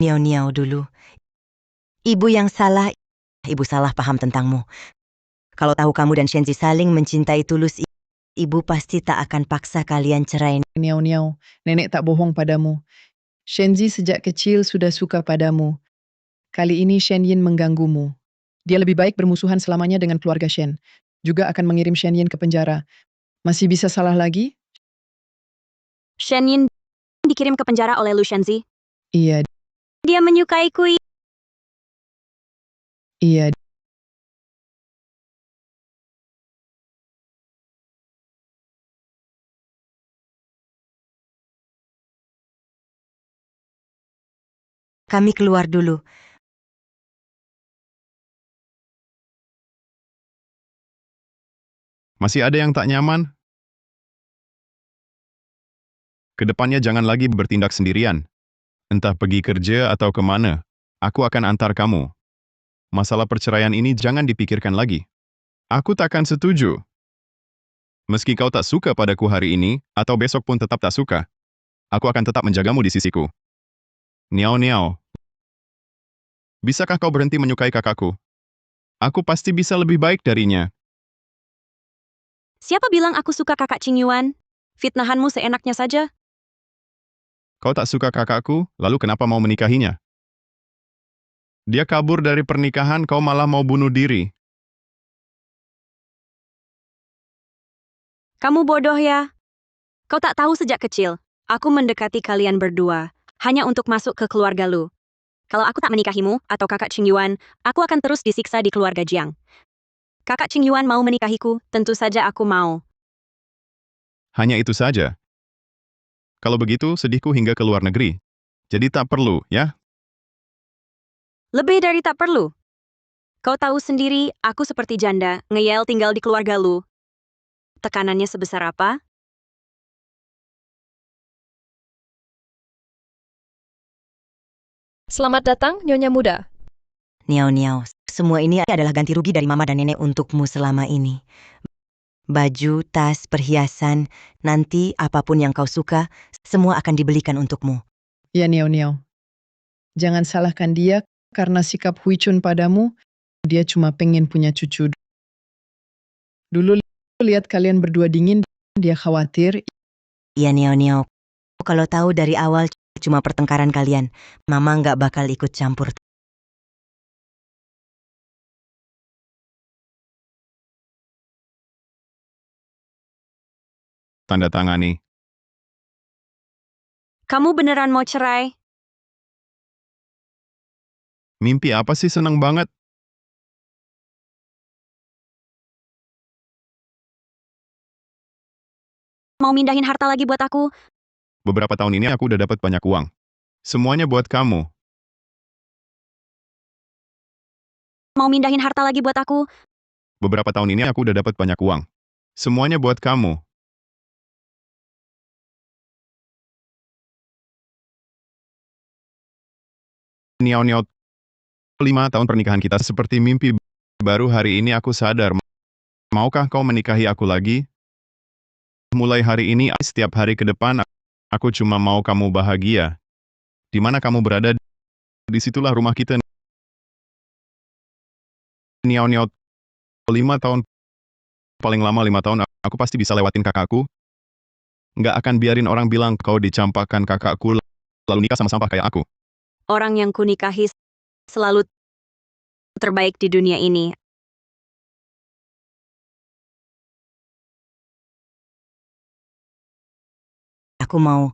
Niao dulu. Ibu yang salah, Ibu salah paham tentangmu. Kalau tahu kamu dan Shenzi saling mencintai tulus, Ibu pasti tak akan paksa kalian cerai. Niao, nenek tak bohong padamu. Shenzi sejak kecil sudah suka padamu. Kali ini Shen Yin mengganggumu. Dia lebih baik bermusuhan selamanya dengan keluarga Shen. Juga akan mengirim Shen Yin ke penjara. Masih bisa salah lagi? Shen Yin dikirim ke penjara oleh Lu Shenzi. Iya, Dia menyukaiku. iya. Kami keluar dulu. Masih ada yang tak nyaman? Kedepannya jangan lagi bertindak sendirian. Entah pergi kerja atau kemana. Aku akan antar kamu. Masalah perceraian ini jangan dipikirkan lagi. Aku takkan setuju. Meski kau tak suka padaku hari ini, atau besok pun tetap tak suka. aku akan tetap menjagamu di sisiku. Niao Niao. Bisakah kau berhenti menyukai kakakku? Aku pasti bisa lebih baik darinya. Siapa bilang aku suka kakak Qing Yuan? Fitnahanmu seenaknya saja. Kau tak suka kakakku, lalu kenapa mau menikahinya? Dia kabur dari pernikahan, kau malah mau bunuh diri. Kamu bodoh ya? Kau tak tahu sejak kecil, aku mendekati kalian berdua, hanya untuk masuk ke keluarga Lu. Kalau aku tak menikahimu, atau kakak Qing Yuan, aku akan terus disiksa di keluarga Jiang. Kakak Qing Yuan mau menikahiku, tentu saja aku mau. Hanya itu saja. Kalau begitu, sedihku hingga ke luar negeri. Jadi tak perlu, ya? Lebih dari tak perlu. Kau tahu sendiri, aku seperti janda, ngeyel tinggal di keluarga Lu. Tekanannya sebesar apa? Selamat datang, Nyonya Muda. Niao Niao, semua ini adalah ganti rugi dari mama dan nenek untukmu selama ini. Baju, tas, perhiasan, nanti apapun yang kau suka, semua akan dibelikan untukmu. Ya Niao Niao. Jangan salahkan dia karena sikap Hui Chun padamu, dia cuma pengen punya cucu. Dulu lihat kalian berdua dingin, dia khawatir. Ya Niao Niao, kalau tahu dari awal cuma pertengkaran kalian, mama nggak bakal ikut campur. Tanda tangani. Kamu beneran mau cerai? Mimpi apa sih seneng banget? Mau mindahin harta lagi buat aku? Beberapa tahun ini aku udah dapat banyak uang. Semuanya buat kamu. Mau mindahin harta lagi buat aku? Beberapa tahun ini aku udah dapat banyak uang. Semuanya buat kamu. Niao Niao. 5 tahun pernikahan kita seperti mimpi. Baru hari ini aku sadar. Maukah kau menikahi aku lagi? Mulai hari ini, setiap hari ke depan, aku cuma mau kamu bahagia. Di mana kamu berada, disitulah rumah kita. Niao Niao. 5 tahun. Paling lama 5 tahun, aku pasti bisa lewatin kakakku. Nggak akan biarin orang bilang kau dicampakkan kakakku, lalu nikah sama sampah kayak aku. Orang yang kunikahi selalu terbaik di dunia ini. Aku mau